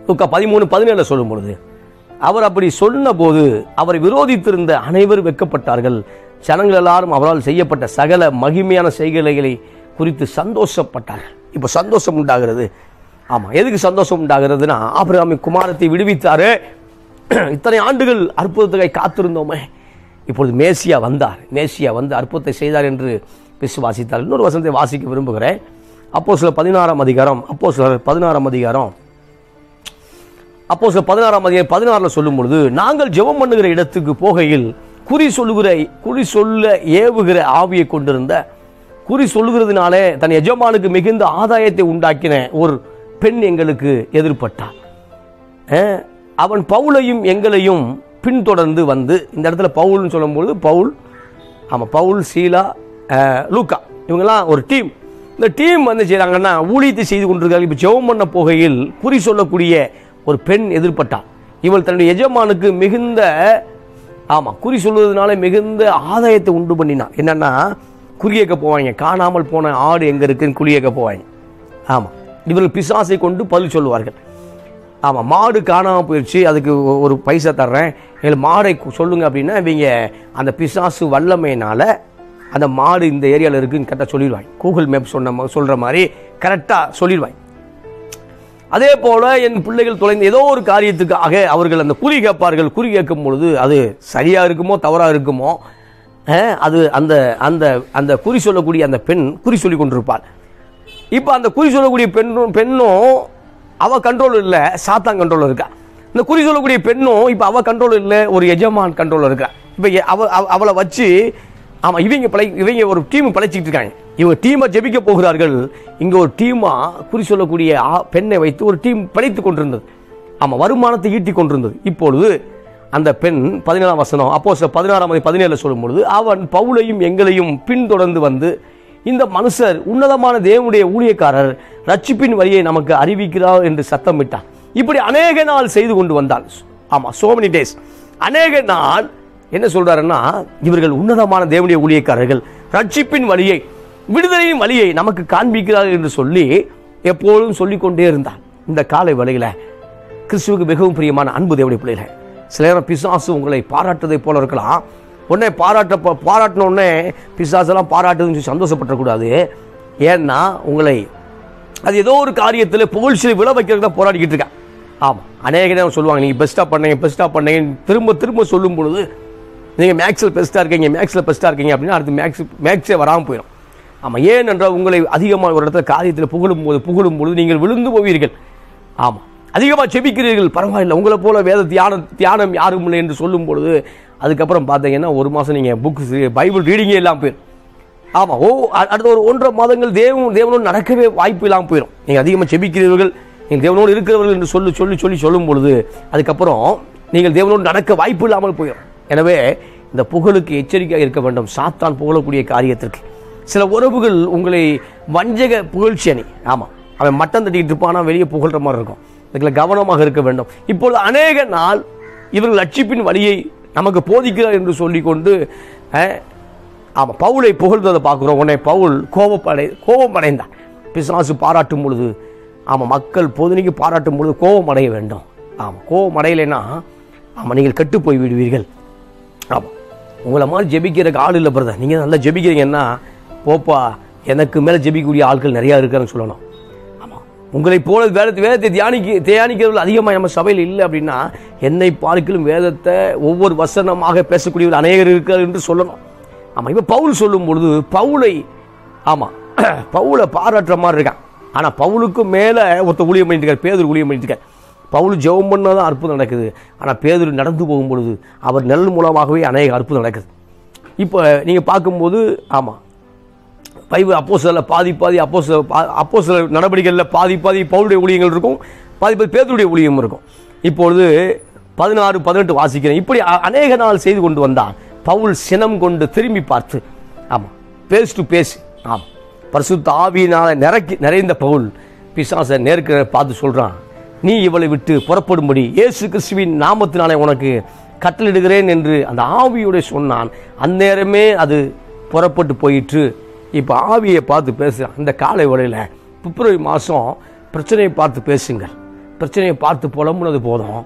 லூக்கா 13:17 சொல்லும் பொழுது, அவர் அப்படி சொன்ன போது அவரை விரோதித்திருந்த அனைவரும் வெட்கப்பட்டார்கள். ஜனங்கள் எல்லாரும் அவரால் செய்யப்பட்ட சகல மகிமையான செய்கைகளை குறித்து சந்தோஷப்பட்டார்கள். இப்போ சந்தோஷம் உண்டாகிறது. ஆமாம், எதுக்கு சந்தோஷம் உண்டாகிறதுனா, ஆபிரகாமின் குமாரத்தை விடுவித்தாரு. இத்தனை ஆண்டுகள் அற்புதத்துக்காய் காத்திருந்தோமே, இப்பொழுது மேசியா வந்தார். மேசியா வந்து அற்புதத்தை செய்தார் என்று விசுவாசித்தார். இன்னொரு வசனத்தை வாசிக்க விரும்புகிறேன். அப்போஸ்தலர் 16ஆம் அதிகாரம் 16 சொல்லும் பொழுது, நாங்கள் ஜெபம் பண்ணுகிற இடத்துக்கு போகையில் குறி சொல்ல ஏவுகிற ஆவியை கொண்டிருந்த, குறி சொல்லுகிறதுனாலே தன் எஜமானுக்கு மிகுந்த ஆதாயத்தை உண்டாக்கின ஒரு பெண் எங்களுக்கு எதிர்பட்டார். அவன் பவுலையும் எங்களையும் பின்தொடர்ந்து வந்து, இந்த இடத்துல பவுல்னு சொல்லும்போது பவுல், சீலா, லூக்கா இவங்கெல்லாம் ஒரு டீம். இந்த டீம் வந்து செய்கிறாங்கன்னா ஊழியத்தை செய்து கொண்டிருக்காங்க. இப்போ ஜெபம் பண்ண போகையில் குறி சொல்லக்கூடிய ஒரு பெண் எதிர்பட்டாள். இவள் தன்னுடைய எஜமானுக்கு மிகுந்த குறி சொல்வதனால மிகுந்த ஆதாயத்தை உண்டு பண்ணினான். என்னன்னா, குறியேக்க போவாங்க, காணாமல் போன ஆடு எங்கே இருக்குன்னு குறியேக்க போவாங்க. ஆமாம், இவர்கள் பிசாசை கொண்டு பதில் சொல்லுவார்கள். ஆமாம், மாடு காணாமல் போயிடுச்சு, அதுக்கு ஒரு பைசா தர்றேன், எங்களுக்கு மாடை சொல்லுங்க அப்படின்னா, இவங்க அந்த பிசாசு வல்லமையினால அந்த மாடு இந்த ஏரியாவில் இருக்குன்னு கரெக்டாக சொல்லிடுவாங்க. கூகுள் மேப் சொல்கிற மாதிரி கரெக்டாக சொல்லிடுவாங்க. அதே போல் என் பிள்ளைகள் தொலைந்த ஏதோ ஒரு காரியத்துக்காக அவர்கள் அந்த குறி கேட்பார்கள். குறி கேட்கும் பொழுது அது சரியாக இருக்குமோ தவறாக இருக்குமோ, அது அந்த அந்த அந்த குறி சொல்லக்கூடிய அந்த பெண் குறி சொல்லி கொண்டிருப்பாள். இப்போ அந்த குறி சொல்லக்கூடிய பெண்ணும் அவள் கண்ட்ரோல் இல்லை, சாத்தான் கண்ட்ரோல் இருக்கா. இந்த குறி சொல்லக்கூடிய பெண்ணும் இப்போ அவள் கண்ட்ரோல் இல்லை, ஒரு எஜமான் கண்ட்ரோல் இருக்கா. இப்போ அவளை வச்சு ஆமாம் இவங்க ஒரு டீம் படைச்சிக்கிட்டு இருக்காங்க. இவங்க டீமை ஜெபிக்க போகிறார்கள். இங்கே ஒரு டீமாக குறி சொல்லக்கூடிய பெண்ணை வைத்து ஒரு டீம் படைத்து கொண்டிருந்தது. ஆமாம், வருமானத்தை ஈட்டி கொண்டிருந்தது. இப்பொழுது அந்த பெண் 17ஆம் வசனம் அப்போஸ்தலர் 16:17 சொல்லும் பொழுது, அவன் பவுலையும் எங்களையும் பின்தொடர்ந்து வந்து, இந்த மனுஷர் உன்னதமான தேவனுடைய ஊழியக்காரர், ரட்சிப்பின் வழியை நமக்கு அறிவிக்கிறார் என்று சத்தமிட்டார். இப்படி அநேக நாள் செய்து கொண்டு வந்தாள். ஆமாம், so many days, அநேக நாள். என்ன சொல்றாருன்னா, இவர்கள் உன்னதமான தேவனுடைய ஊழியக்காரர்கள், ரட்சிப்பின் வழியை, விடுதலையின் வழியை நமக்கு காண்பிக்கிறார்கள் என்று சொல்லி எப்பொழுதும் சொல்லிக்கொண்டே இருந்தார். இந்த காலை வேளையில கிறிஸ்துவுக்கு மிகவும் பிரியமான அன்பு தேவனுடைய பிள்ளைகளே, சில நேரம் பிசாசு உங்களை பாராட்டுவதை போல இருக்கலாம். உடனே பாராட்டின உடனே பிசாசெல்லாம் பாராட்டுதுன்னு சொல்லி சந்தோஷப்படக்கூடாது. ஏன்னா உங்களை அது ஏதோ ஒரு காரியத்தில் புகழ்ச்சியை விழ வைக்கிறது தான் போராடிக்கிட்டு இருக்கா. ஆமாம், அநேக நேரம் சொல்லுவாங்க, நீங்கள் பெஸ்ட்டாக பண்ணீங்க திரும்ப திரும்ப சொல்லும் பொழுது, நீங்கள் மேக்ஸில் பெஸ்ட்டாக இருக்கீங்க அப்படின்னா அடுத்து மேக்ஸே வராமல் போயிடும். ஆமாம், ஏனென்றால் உங்களை அதிகமாக ஒரு இடத்துல காரியத்தில் புகழும் பொழுது நீங்கள் விழுந்து போவீர்கள். ஆமாம், அதிகமாக செபிக்கிறீர்கள், பரவாயில்லை, உங்களை போல வேத தியானம் யாரும் இல்லை என்று சொல்லும் பொழுது அதுக்கப்புறம் பார்த்தீங்கன்னா ஒரு மாதம் நீங்கள் புக்ஸ் பைபிள் ரீடிங்கே இல்லாமல் போயிடும். ஆமாம், அடுத்த ஒரு 1.5 மாதங்கள் தேவனோடு நடக்கவே வாய்ப்பு இல்லாமல் போயிடும். நீங்கள் அதிகமாக செபிக்கிறீர்கள், நீங்கள் தேவனோடு இருக்கிறவர்கள் என்று சொல்லும் பொழுது அதுக்கப்புறம் நீங்கள் தேவனோடு நடக்க வாய்ப்பு இல்லாமல் போயிடும். எனவே இந்த புகழுக்கு எச்சரிக்கையாக இருக்க வேண்டும். சாத்தான் புகழக்கூடிய காரியத்திற்கு சில உறவுகள் உங்களை வஞ்சக புகழ்ச்சி அணி. ஆமாம், அவன் மட்டம் தட்டிக்கிட்டு இருப்பானா வெளியே புகழ்ற மாதிரி இருக்கும். இதுல கவனமாக இருக்க வேண்டும். இப்பொழுது அநேக நாள் இவர்கள் ரட்சிப்பின் வழியை நமக்கு போதிக்கிறார் என்று சொல்லிக்கொண்டு ஆமாம் பவுலை புகழ்ந்ததை பார்க்குறோம். உடனே பவுல் கோபம் அடைந்தான். பிசாசு பாராட்டும் பொழுது, ஆமாம் மக்கள் பொதுனிக்கு பாராட்டும் பொழுது கோபம் அடைய வேண்டும். ஆமாம், கோபம் அடையலைன்னா ஆமாம் நீங்கள் கெட்டு போய் விடுவீர்கள். ஆமாம், உங்களை மாதிரி ஜெபிக்கிறதுக்கு ஆள் இல்லை பிரதர், நீங்கள் நல்லா ஜெபிக்கிறீங்கன்னா போப்பா, எனக்கு மேலே ஜெபிக்கக்கூடிய ஆட்கள் நிறையா இருக்காருன்னு சொல்லணும். ஆமாம், உங்களை போல வேதத்தை தியானிக்கிறவர்கள் அதிகமாக நம்ம சபையில் இல்லை அப்படின்னா, என்னை பார்க்கலும் வேதத்தை ஒவ்வொரு வசனமாக பேசக்கூடியவர்கள் அநேகர் இருக்கார் என்று சொல்லணும். ஆமாம், இப்போ பவுல் சொல்லும் பொழுது பவுலை பாராட்டுற மாதிரி இருக்கான். ஆனால் பவுலுக்கு மேலே ஒருத்தர் ஊழியம் பண்ணிட்டு இருக்கார், பேதுரு ஊழியம் பண்ணிட்டு இருக்கார். பவுல் ஜெபம் பண்ணாதான் அற்புதம் நடக்குது. ஆனால் பேதுரு நடந்து போகும் பொழுது அவர் நெல் மூலமாகவே அநேக அற்புதம் நடக்குது. இப்போ நீங்கள் பார்க்கும்போது ஆமாம் பைபிள் அப்போஸ்தலர்ல பாதி அப்போஸ்தலர் நடவடிக்கைகளில் பாதி பவுலுடைய ஊழியங்கள் இருக்கும், பாதி பேதுருடைய ஊழியம் இருக்கும். இப்பொழுது 16-18 வாசிக்கிறேன். இப்படி அநேக நாள் செய்து கொண்டு வந்தான். பவுல் சினம் கொண்டு திரும்பி பார்த்து, ஆமாம் பேஸ் டு பேஸ், ஆமாம் பரிசுத்த ஆவியினால் நிறைந்த பவுல் பிசாசை நேருக்கு பார்த்து சொல்கிறான், நீ இவளை விட்டு புறப்படும்படி இயேசு கிறிஸ்துவின் நாமத்தினாலே உனக்கு கட்டளிடுகிறேன் என்று அந்த ஆவியோட சொன்னான். அந்நேரமே அது புறப்பட்டு போயிற்று. இப்போ ஆவியை பார்த்து பேசுகிறான். இந்த காலை வேளையில் பிப்ரவரி மாதம் பிரச்சனையை பார்த்து பேசுங்கள். பிரச்சனையை பார்த்து புலம்புனது போதும்,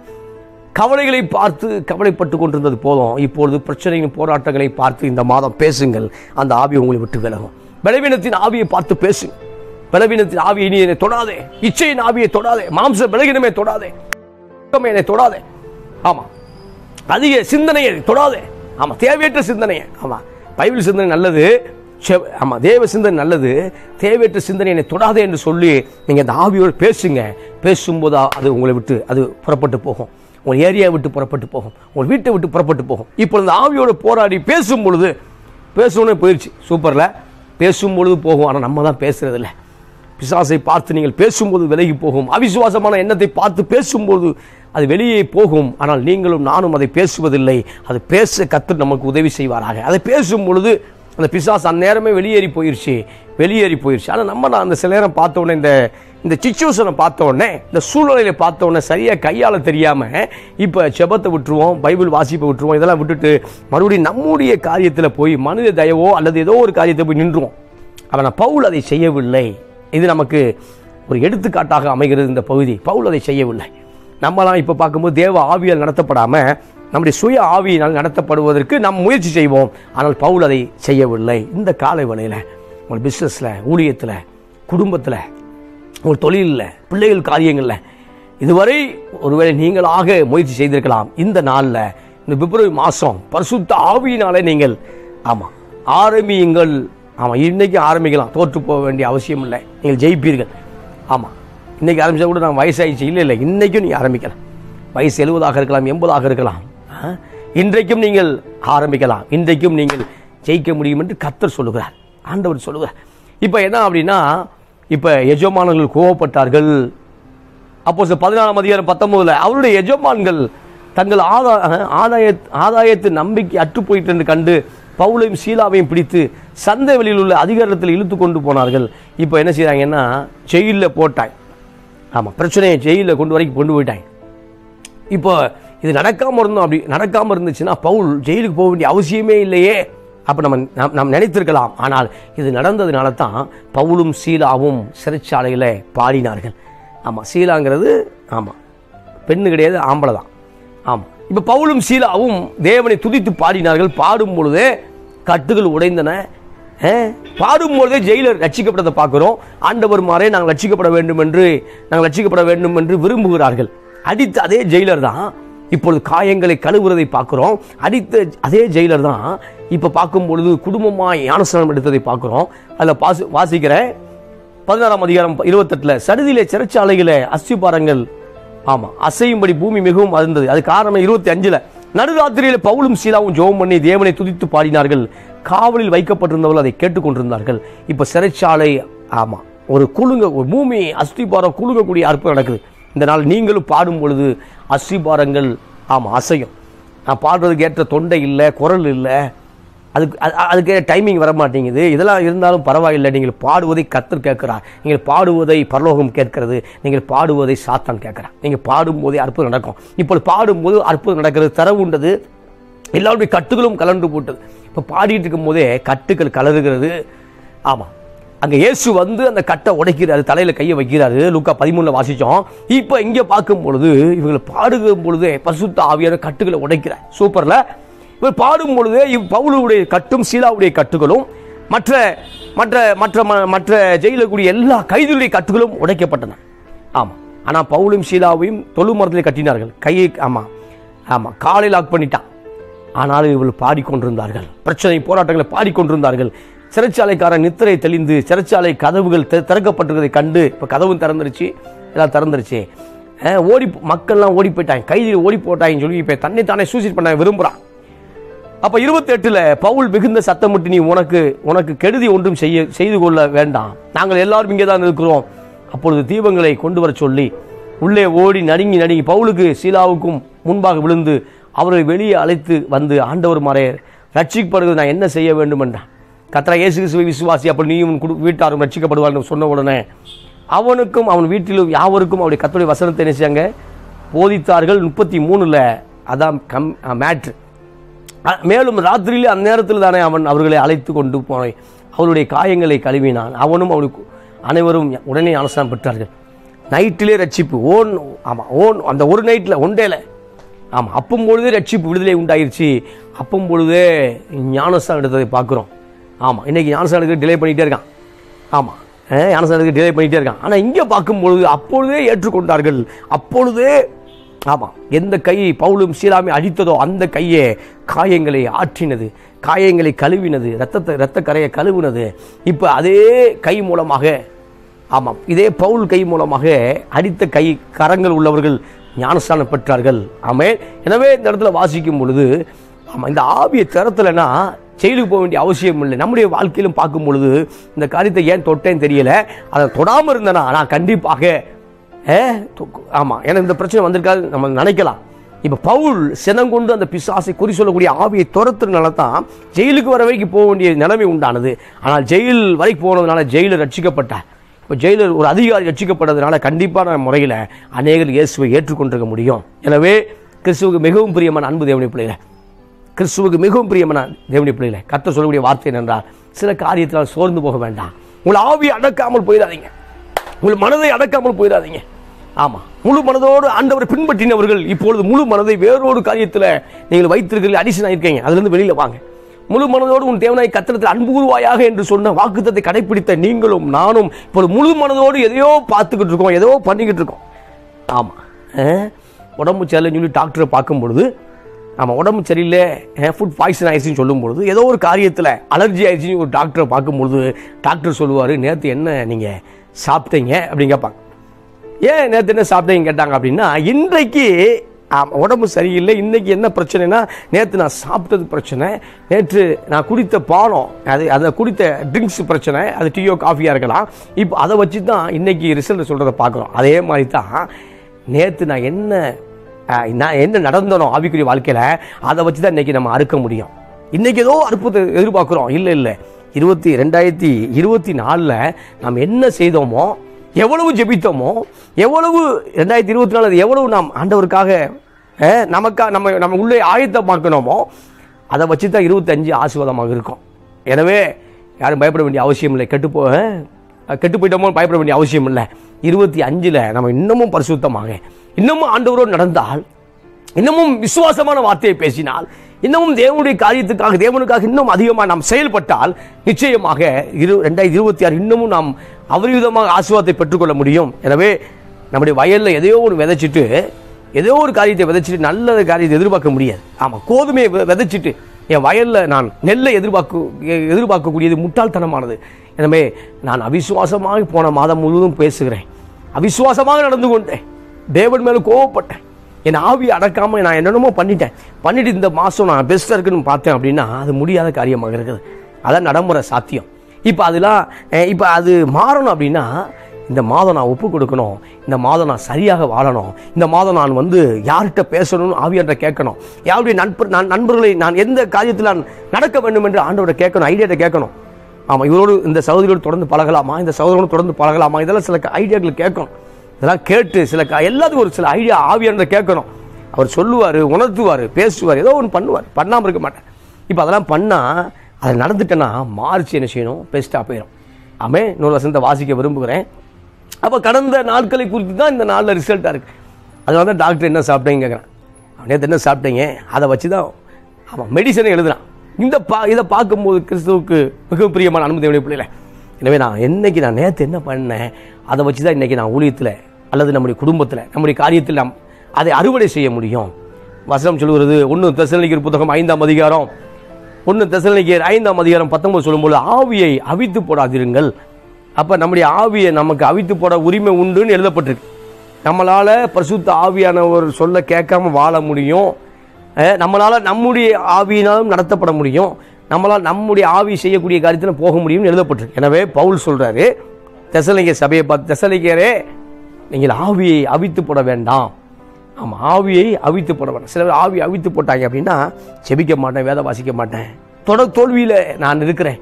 கவலைகளை பார்த்து கவலைப்பட்டு கொண்டிருந்தது போதும். இப்பொழுது பிரச்சனையின் போராட்டங்களை பார்த்து இந்த மாதம் பேசுங்கள். அந்த ஆவி உங்களை விட்டு விலகும். பலவீனத்தின் ஆவியை பார்த்து பேசுங்க. பலவீனத்தின் ஆவியை நீ என்னை தொடாதே, இச்சையின் ஆவியை தொடாதே, மாம்ச பலவீனமே தொடாதே, என்னை தொடாதே. ஆமாம், அதிக சிந்தனையை தொடாதே. ஆமாம், தேவையற்ற சிந்தனையை. ஆமாம், பைபிள் சிந்தனை நல்லது, ஆமாம் தேவ சிந்தனை நல்லது, தேவையற்ற சிந்தனை என்னை தொடாதே என்று சொல்லி நீங்கள் அந்த ஆவியோடு பேசுங்க. பேசும்போது அது உங்களை விட்டு அது புறப்பட்டு போகும். உங்கள் ஏரியா விட்டு புறப்பட்டு போகும், உங்கள் வீட்டை விட்டு புறப்பட்டு போகும். இப்போ இந்த ஆவியோடு போராடி பேசும் பொழுது பேசணும்னு போயிடுச்சு. சூப்பரில் பேசும் பொழுது போகும், ஆனால் நம்ம தான் பேசுறதில்ல. பிசாசை பார்த்து நீங்கள் பேசும்போது விலகி போகும். அவிசுவாசமான எண்ணத்தை பார்த்து பேசும்போது அது வெளியே போகும். ஆனால் நீங்களும் நானும் அதை பேசுவதில்லை. அது பேச கர்த்தர் நமக்கு உதவி செய்வாராக. அதை பேசும் பொழுது அந்த பிசாசு அந்நேரமே வெளியேறி போயிடுச்சு. ஆனால் நான் அந்த சில நேரம் பார்த்த உடனே இந்த சிச்சுவேஷனை பார்த்த உடனே, இந்த சூழ்நிலையை பார்த்த உடனே சரியாக கையாள தெரியாமல் இப்போ செபத்தை விட்டுருவோம், பைபிள் வாசிப்பை விட்டுருவோம், இதெல்லாம் விட்டுட்டு மறுபடியும் நம்முடைய காரியத்தில் போய் மனித தயவோ அல்லது ஏதோ ஒரு காரியத்தை போய் நின்றுவோம். ஆனால் பவுல் அதை செய்யவில்லை. இது நமக்கு ஒரு எடுத்துக்காட்டாக அமைகிறது. இந்த பகுதி பவுல் அதை செய்யவில்லை. நம்மளாம் இப்போ பார்க்கும்போது தேவ ஆவியால் நடத்தப்படாமல் நம்முடைய சுய ஆவியினால் நடத்தப்படுவதற்கு நாம் முயற்சி செய்வோம். ஆனால் பவுல் அதை செய்யவில்லை. இந்த காலை வேளையில் உங்கள் பிஸ்னஸில், ஊழியத்தில், குடும்பத்தில், உங்கள் தொழிலில், பிள்ளைகள் காரியங்களில் இதுவரை ஒருவேளை நீங்களாக முயற்சி செய்திருக்கலாம். இந்த நாளில், இந்த பிப்ரவரி மாதம் பரிசுத்த ஆவியினாலே நீங்கள் ஆரம்பியுங்கள். இன்னைக்கு ஆரம்பிக்கலாம். தோற்று போக வேண்டிய அவசியம் இல்லை. நீங்கள் ஜெயிப்பீர்கள். இன்னைக்கு ஆரம்பிச்சா கூட நான் வயசாயிடுச்சு, இல்லை, இன்னைக்கும் நீங்கள் ஆரம்பிக்கலாம். வயசு 70 இருக்கலாம், 80 இருக்கலாம். இன்றைக்கும் நீங்கள் ஆரம்பிக்கலாம். இன்றைக்கும் நீங்கள் ஜெயிக்க முடியும் என்று கர்த்தர் சொல்லுகிறார், ஆண்டவர் சொல்லுகிறார். இப்போ என்ன அப்படின்னா, இப்போ எஜமானர்கள் கோவப்பட்டார்கள். அப்போஸ்தலர் 14:19 அவருடைய எஜமான்கள் தங்கள் ஆதாயத்து நம்பிக்கை அற்று போயிட்டு என்று கண்டு பவுலையும் சீலாவையும் பிடித்து சந்தை வெளியில் உள்ள அதிகாரத்தில் இழுத்து கொண்டு போனார்கள். இப்போ என்ன செய்கிறாங்கன்னா, ஜெயிலில் போட்டாங்க. பிரச்சனையை ஜெயிலில் கொண்டு போயிட்டாங்க. இப்போ இது நடக்காமல் இருந்துச்சுன்னா பவுல் ஜெயிலுக்கு போக வேண்டிய அவசியமே இல்லையே. அப்போ நம்ம நினைத்திருக்கலாம். ஆனால் இது நடந்ததுனால தான் பவுலும் சீலாவும் சிறைச்சாலையில் பாடினார்கள். சீலாங்கிறது பெண்ணு கிடையாது, ஆம்பளை தான். இப்போ பவுலும் சீலாவும் தேவனை துதித்து பாடினார்கள். பாடும் பொழுதே கட்டுகள் உடைந்தன. பாடும்பொழுதே ஜெயிலர் ரட்சிக்கப்பட்டதை பார்க்கிறோம். ஆண்டவர் மாறே நாங்கள் ரட்சிக்கப்பட வேண்டும் என்று விரும்புகிறார்கள். அடித்த அதே ஜெயிலர் தான் இப்பொழுது காயங்களை கழுவுறதை பார்க்கிறோம். அடித்த அதே ஜெயிலர் தான் இப்போ பார்க்கும் பொழுது குடும்பமாய் ஞானஸ்நானம் எடுத்ததை பார்க்கிறோம். அதில் வாசிக்கிற 16:28 சடுதியிலே சிறைச்சாலைகளை அஸ்திபாரங்கள் அசையும்படி பூமி மிகவும் அதிர்ந்தது. அது காரணம் 25 நடுராத்திரியில் பவுலும் சீலாவும் ஜெபம் பண்ணி தேவனை துதித்து பாடினார்கள். காவலில் வைக்கப்பட்டிருந்தவர்கள் அதை கேட்டுக்கொண்டிருந்தார்கள். இப்போ சிறைச்சாலை ஒரு பூமி அஸ்திபாரம் குலுங்கக்கூடிய அற்புதம் நடக்குது. இந்த நாள் நீங்களும் பாடும் பொழுது அஸ்திபாரங்கள் அசையும். நான் பாடுறதுக்கு ஏற்ற தொண்டை இல்லை, குரல் இல்லை, அதுக்கு டைமிங் வர மாட்டேங்குது. இதெல்லாம் இருந்தாலும் பரவாயில்லை. நீங்கள் பாடுவதை கர்த்தர் கேட்கிறார். நீங்கள் பாடுவதை பரலோகம் கேட்கிறது. நீங்கள் பாடுவதை சாத்தான் கேட்கிறார். நீங்கள் பாடும்போதே அற்புதம் நடக்கும். இப்போ பாடும்போது அற்புதம் நடக்கிறது. தரவுண்டது. எல்லாருடைய கட்டுகளும் கலந்து போட்டது. இப்போ பாடிட்டு இருக்கும் போதே கட்டுகள் கலருகிறது. அங்கே இயேசு வந்து அந்த கட்டை உடைக்கிறாரு, தலையில் கையை வைக்கிறாரு. லூக்கா 13 வாசித்தோம். இப்போ இங்கே பார்க்கும் பொழுது இவங்களை பாடுகும் பொழுதே பரிசுத்த ஆவியான கட்டுகளை உடைக்கிறார். சூப்பரில் இவர் பாடும் பொழுதே பவுலுடைய கட்டும் சீலாவுடைய கட்டுகளும் மற்ற மற்ற மற்ற மற்ற ஜெயிலில் கூடிய எல்லா கைதிகளுடைய கட்டுகளும் உடைக்கப்பட்டன. ஆமாம். ஆனால் பவுலும் சீலாவையும் தொழு மரத்தில் கட்டினார்கள். கையை காலை லாக் பண்ணிட்டான். ஆனாலும் இவர்கள் பாடிக்கொண்டிருந்தார்கள். பிரச்சனை போராட்டங்களை பாடிக்கொண்டிருந்தார்கள். சிறைச்சாலைக்காரன் நித்திரை தெளிந்து சிறைச்சாலை கதவுகள் திறக்கப்பட்டிருக்கிறதை கண்டு இப்போ கதவும் திறந்துருச்சு, எல்லாம் திறந்துருச்சு. மக்கள்லாம் ஓடி போயிட்டாங்க, கைதிகள் ஓடி போட்டாங்கன்னு சொல்லி இப்போ தன்னைத்தானே சூசைட் பண்ண விரும்புகிறான். அப்போ 28 பவுல் மிகுந்த சத்தமிட்டு, நீ உனக்கு கெடுதி ஒன்றும் செய்து கொள்ள வேண்டாம், நாங்கள் எல்லாரும் இங்கே தான் இருக்கிறோம். அப்பொழுது தீபங்களை கொண்டு வர சொல்லி உள்ளே ஓடி நடுங்கி பவுலுக்கு சீலாவுக்கும் முன்பாக விழுந்து அவரை வெளியே அழைத்து வந்து, ஆண்டவர் மாறே ரட்சிக்கப்படுவது நான் என்ன செய்ய வேண்டும் என்றான். கர்த்தர் இயேசு கிறிஸ்துவை விசுவாசி, அப்படி நீயும் வீட்டாரும் ரட்சிக்கப்படுவார்கள் சொன்ன உடனே அவனுக்கும் அவன் வீட்டிலும் யாவருக்கும் அவருடைய கர்த்தருடைய வசனத்தை நினைச்சாங்க, போதித்தார்கள். 33 அதான் மேட்ரு. மேலும் ராத்திரியிலே அந்த நேரத்தில் தானே அவன் அவர்களை அழைத்து கொண்டு போய் அவருடைய காயங்களை கழுவினான். அவனும் அவனுக்கு அனைவரும் உடனே ஞானஸ்நானம் பெற்றார்கள். நைட்டிலே ரட்சிப்பு. அந்த ஒரு நைட்டில் ஒன்றேல அப்பம் பொழுதே ரட்சிப்பு விடுதலை உண்டாயிருச்சு. அப்பம் பொழுதே ஞானஸ்நானம் எடுத்ததை பார்க்குறோம். இன்னைக்கு ஞானஸ்நானத்துக்கு டிலே பண்ணிகிட்டே இருக்கான். ஞானஸ்நானத்துக்கு டிலே பண்ணிகிட்டே இருக்கான். ஆனால் இங்கே பார்க்கும்பொழுது அப்பொழுதே ஏற்றுக்கொண்டார்கள். அப்பொழுதே எந்த கை பவுலும் சீலாமை அடித்ததோ அந்த கையே காயங்களை ஆற்றினது, காயங்களை கழுவினது, இரத்த கரையை கழுவினது. இப்போ அதே கை மூலமாக இதே பவுல் கை மூலமாக அடித்த கை கரங்கள் உள்ளவர்கள் ஞானஸ்நானம் பெற்றார்கள். ஆமென். எனவே இந்த இடத்துல வாசிக்கும் பொழுது இந்த ஆவியை திறத்தலைன்னா ஜெயிலுக்கு போக வேண்டிய அவசியம் இல்லை. நம்முடைய வாழ்க்கையிலும் பார்க்கும் பொழுது இந்த காரியத்தை ஏன் தொட்டேன்னு தெரியல, அதை தொடாமல் இருந்தேன்னா நான் கண்டிப்பாக எனக்கு இந்த பிரச்சனை வந்திருக்காது நம்ம நினைக்கலாம். இப்போ பவுல் சினங்கொண்டு அந்த பிசாசை குறி சொல்லக்கூடிய ஆவியை துரத்துறதுனால தான் ஜெயிலுக்கு வர வரைக்கும் போக வேண்டிய நிலைமை உண்டானது. ஆனால் ஜெயில் வரைக்கும் போனதுனால ஜெயிலர் ரட்சிக்கப்பட்டார். இப்போ ஜெயிலர் ஒரு அதிகாரி ரட்சிக்கப்பட்டதுனால கண்டிப்பான முறையில் அநேகர் இயேசுவை ஏற்றுக்கொண்டிருக்க முடியும். எனவே கிறிஸ்துவுக்கு மிகவும் பிரியமான அன்பு தேவனுடைய பிள்ளைகளை, கிறிஸ்துவுக்கு மிகவும் பிரியமான தேவனுடைய பிள்ளைகளை, கர்த்தர் சொல்லக்கூடிய வார்த்தை என்னென்றால், சில காரியத்தினால் சோர்ந்து போக வேண்டாம். உங்கள் ஆவியை அடக்காமல் போயிடாதீங்க, உங்கள் மனதை அடக்காமல் போயிடாதீங்க. ஆமாம், முழு மனதோடு ஆண்டவரை பின்பற்றினவர்கள் இப்பொழுது முழு மனதை வேறொரு காரியத்தில் நீங்கள் வைத்திருக்கிறீர்கள், அடிஷன் ஆகிருக்கீங்க. அதுலேருந்து வெளியில் வாங்க. முழு மனதோடு உன் தேவனாய் கர்த்தரிடத்தில் அன்பு கூறுவாயாக என்று சொன்ன வாக்குத்தத்தை கடைப்பிடித்த நீங்களும் நானும் இப்பொழுது முழு மனதோடு எதையோ பார்த்துக்கிட்டு இருக்கோம், ஏதோ பண்ணிக்கிட்டு இருக்கோம். ஆமாம், உடம்பு சரியில்லைன்னு சொல்லி டாக்டரை பார்க்கும் பொழுது, ஆமாம் உடம்பு சரியில்லை, ஃபுட் பாய்சன் ஆயிடுச்சுன்னு சொல்லும் பொழுது, ஏதோ ஒரு காரியத்தில் அலர்ஜி ஆயிடுச்சுன்னு ஒரு டாக்டரை பார்க்கும்பொழுது டாக்டர் சொல்லுவார், நேற்று என்ன நீங்கள் சாப்பிட்டீங்க அப்படின்னு கேட்பாங்க. ஏன் நேற்று என்ன சாப்பிட்டீங்க கேட்டாங்க அப்படின்னா, இன்றைக்கு உடம்பு சரியில்லை, இன்னைக்கு என்ன பிரச்சனைனா நேற்று நான் சாப்பிட்டது பிரச்சனை, நேற்று நான் குடித்த பானம், அதை குடித்த ட்ரிங்க்ஸ் பிரச்சனை, அது டீயோ காஃபியாக இருக்கலாம். இப்போ அதை வச்சு தான் இன்னைக்கு ரிசல்ட் சொல்கிறத பார்க்குறோம். அதே மாதிரி தான் நேற்று நான் என்ன நடந்தனோ ஆவிக்குரிய வாழ்க்கையில் அதை வச்சு தான் இன்னைக்கு நம்ம அறுக்க முடியும். இன்னைக்கு ஏதோ அற்புதத்தை எதிர்பார்க்குறோம். இல்லை 2024 நாம் என்ன செய்தோமோ, எவ்வளவு ஜெபித்தோமோ, எவ்வளவு 2024 எவ்வளவு நாம் ஆண்டவருக்காக நம்ம உள்ளே ஆயத்தமாக்கணுமோ, அதை வச்சு தான் 25 ஆசீர்வாதமாக இருக்கும். எனவே யாரும் பயப்பட வேண்டிய அவசியம் இல்லை. கெட்டு போயிட்டோமோ பயப்பட வேண்டிய அவசியம் இல்லை. 25 நம்ம இன்னமும் பரிசுத்தமாக, இன்னமும் ஆண்டவரோடு நடந்தால், இன்னமும் விசுவாசமான வார்த்தையை பேசினால், இன்னமும் தேவனுடைய காரியத்துக்காக தேவனுக்காக இன்னும் அதிகமாக நாம் செயல்பட்டால், நிச்சயமாக 2026 இன்னமும் நாம் அபரிவிதமாக ஆசீர்வாதத்தை பெற்றுக்கொள்ள முடியும். எனவே நம்முடைய வயலில் எதையோ ஒரு விதைச்சிட்டு, ஏதோ ஒரு காரியத்தை விதைச்சிட்டு நல்ல காரியத்தை எதிர்பார்க்க முடியாது. ஆமாம், கோதுமையை விதைச்சிட்டு என் வயலில் நான் நெல்லை எதிர்பார்க்கக்கூடியது முட்டாள்தனமானது. எனவே நான் அவிசுவாசமாக போன மாதம் முழுவதும் பேசுகிறேன், அவிசுவாசமாக நடந்து கொண்டேன், தேவன் மேலே கோவப்பட்டேன், என் ஆவியை அடக்காமல் நான் என்னென்னமோ பண்ணிட்டு இந்த மாதம் நான் பெஸ்ட்டாக இருக்குன்னு பார்த்தேன் அப்படின்னா அது முடியாத காரியமாக இருக்குது. அதான் நடைமுறை சாத்தியம். இப்போ அது மாறணும் அப்படின்னா இந்த மாதம் நான் ஒப்பு கொடுக்கணும், இந்த மாதம் நான் சரியாக வாழணும், இந்த மாதம் நான் யார்கிட்ட பேசணும்னு ஆவியார்ட்ட கேட்கணும், யாருடைய நண்பர்களை நான் எந்த காரியத்தில் நான் நடக்க வேண்டும் என்று ஆண்டவரை கேட்கணும், ஐடியாட்ட கேட்கணும். ஆமாம், இவரோடு இந்த சகோதரியோடு தொடர்ந்து பழகலாமா, இந்த சகோதரோடு தொடர்ந்து பழகலாமா, இதெல்லாம் சில ஐடியாக்கள் கேட்கணும். இதெல்லாம் கேட்டு எல்லாத்துக்கும் ஒரு சில ஐடியா ஆவியார்ட்ட கேட்கணும். அவர் சொல்லுவார், உணர்த்துவார், பேசுவார், ஏதோ ஒன்று பண்ணுவார், பண்ணாமல் இருக்க மாட்டேன். இப்போ அதெல்லாம் பண்ணால் அதை நடந்துட்டேன்னா மார்ச் என்ன செய்யணும், பெஸ்ட்டாக போயிடும். ஆமே, இன்னொரு வசனத்தை வாசிக்க விரும்புகிறேன். அப்போ கடந்த நாட்களை குறித்து தான் இந்த நாளில் ரிசல்ட்டாக இருக்குது. அதனால தான் டாக்டர் என்ன சாப்பிட்டீங்க கேட்குறேன், நேற்று என்ன சாப்பிட்டீங்க, அதை வச்சு தான் ஆமாம் மெடிசனை எழுதுறான். இதை பார்க்கும்போது கிறிஸ்துவுக்கு மிக பிரியமான அனுமதி பிள்ளைல. எனவே நான் நேற்று என்ன பண்ணேன், அதை வச்சு தான் இன்றைக்கி நான் ஊழியத்தில் அல்லது நம்முடைய குடும்பத்தில் நம்முடைய காரியத்தில் நாம் அதை அறுவடை செய்ய முடியும். வசனம் சொல்லுகிறது 1 தெசலோனிக்கேயர் புத்தகம் 5ஆம் அதிகாரம் 1 தெசலோனிக்கேயர் 5ஆம் அதிகாரம் 19 சொல்லும்போது, ஆவியை அவித்து போடாதீர்கள். அப்போ நம்முடைய ஆவியை நமக்கு அவித்து போட உரிமை உண்டுன்னு எழுதப்பட்டிருக்கு. நம்மளால் பரிசுத்த ஆவியானவர் சொல்ல கேட்காம வாழ முடியும், நம்மளால் நம்முடைய ஆவியினாலும் நடத்தப்பட முடியும், நம்மளால் நம்முடைய ஆவி செய்யக்கூடிய காரியத்தில் போக முடியும்னு எழுதப்பட்டிருக்கு. எனவே பவுல் சொல்கிறாரு தெசலோனிக்கே சபையை பார்த்து, தெசலோனிக்கேயரே நீங்கள் ஆவியை அவித்து போட வேண்டாம். ஆமாம், ஆவியை அவித்து போட வேண்டாம். சில பேர் ஆவியை அவித்து போட்டாங்க அப்படின்னா செபிக்க மாட்டேன், வேத வாசிக்க மாட்டேன், தோல்வியில் நான் இருக்கிறேன்,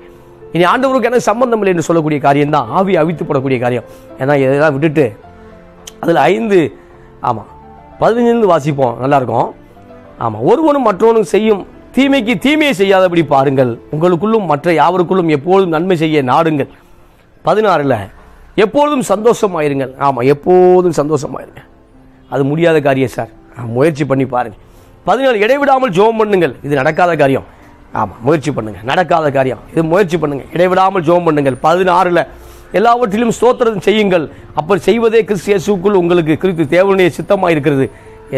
இனி ஆண்டவருக்கு எனக்கு சம்பந்தம் இல்லை என்று சொல்லக்கூடிய காரியம் தான் ஆவியை அவித்து போடக்கூடிய காரியம். ஏன்னா இதெல்லாம் விட்டுட்டு அதில் 5:15 வாசிப்போம், நல்லாயிருக்கும். ஆமாம், ஒருவனும் மற்றவனும் செய்யும் தீமைக்கு தீமையை செய்யாதபடி பாருங்கள், உங்களுக்குள்ளும் மற்ற யாவருக்குள்ளும் எப்பொழுதும் நன்மை செய்ய நாடுங்கள். 16 எப்பொழுதும் சந்தோஷமாயிருங்கள். ஆமாம், எப்போதும் சந்தோஷமாயிருங்க. அது முடியாத காரியம் சார், முயற்சி பண்ணி பாருங்கள். 17 இடைவிடாமல் ஜெபம் பண்ணுங்கள். இது நடக்காத காரியம். ஆமாம், முயற்சி பண்ணுங்கள். நடக்காத காரியம், இது முயற்சி பண்ணுங்கள், இடைவிடாமல் ஜெபம் பண்ணுங்கள். 16 எல்லாவற்றிலும் ஸ்தோத்திரம் செய்யுங்கள், அப்படி செய்வதே கிறிஸ்து இயேசுவுக்குள் உங்களுக்கு கிறிஸ்து தேவனுடைய சித்தமாக இருக்கிறது.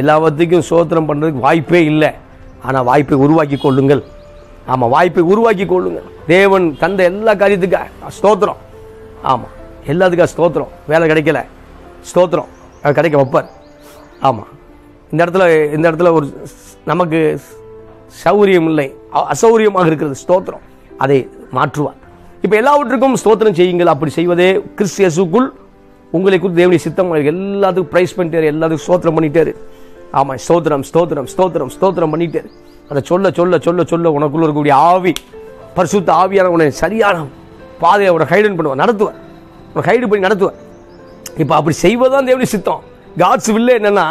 எல்லாவற்றுக்கும் ஸ்தோத்திரம் பண்ணுறதுக்கு வாய்ப்பே இல்லை, ஆனால் வாய்ப்பை உருவாக்கி கொள்ளுங்கள். ஆமாம், வாய்ப்பை உருவாக்கி கொள்ளுங்கள். தேவன் தந்த எல்லா காரியத்துக்கும் ஸ்தோத்திரம். ஆமாம், எல்லாத்துக்கும் ஸ்தோத்திரம். வேலை கிடைக்கல, ஸ்தோத்திரம், அது கிடைக்க வைப்பார். ஆமாம், இந்த இடத்துல ஒரு நமக்கு சௌகரியம் இல்லை, அசௌகரியமாக இருக்கிறது, ஸ்தோத்திரம், அதை மாற்றுவார். இப்போ எல்லாவற்றுக்கும் ஸ்தோத்திரம் செய்யுங்கள், அப்படி செய்வதே கிறிஸ்து இயேசுவுக்குள் உங்களை குறித்து தேவனுடைய சித்தமாக எல்லாத்துக்கும் ப்ரைஸ் பண்ணிட்டாரு, எல்லாத்துக்கும் ஸ்தோத்திரம் பண்ணிட்டாரு. ஆமாம், ஸ்தோத்திரம் ஸ்தோத்திரம் ஸ்தோத்திரம் ஸ்தோத்திரம் பண்ணிட்டாரு. அதை சொல்ல சொல்ல சொல்ல சொல்ல உனக்குள்ள இருக்கக்கூடிய ஆவி, பரிசுத்த ஆவியான உன்னை சரியான பாதையை உனக்கு கைடன் பண்ணுவார், நடத்துவார், உனக்கு கைடு பண்ணி நடத்துவார். இப்போ அப்படி செய்வதுதான் தேவனுடைய சித்தம். காட்ஸ் வில்ல என்னன்னா,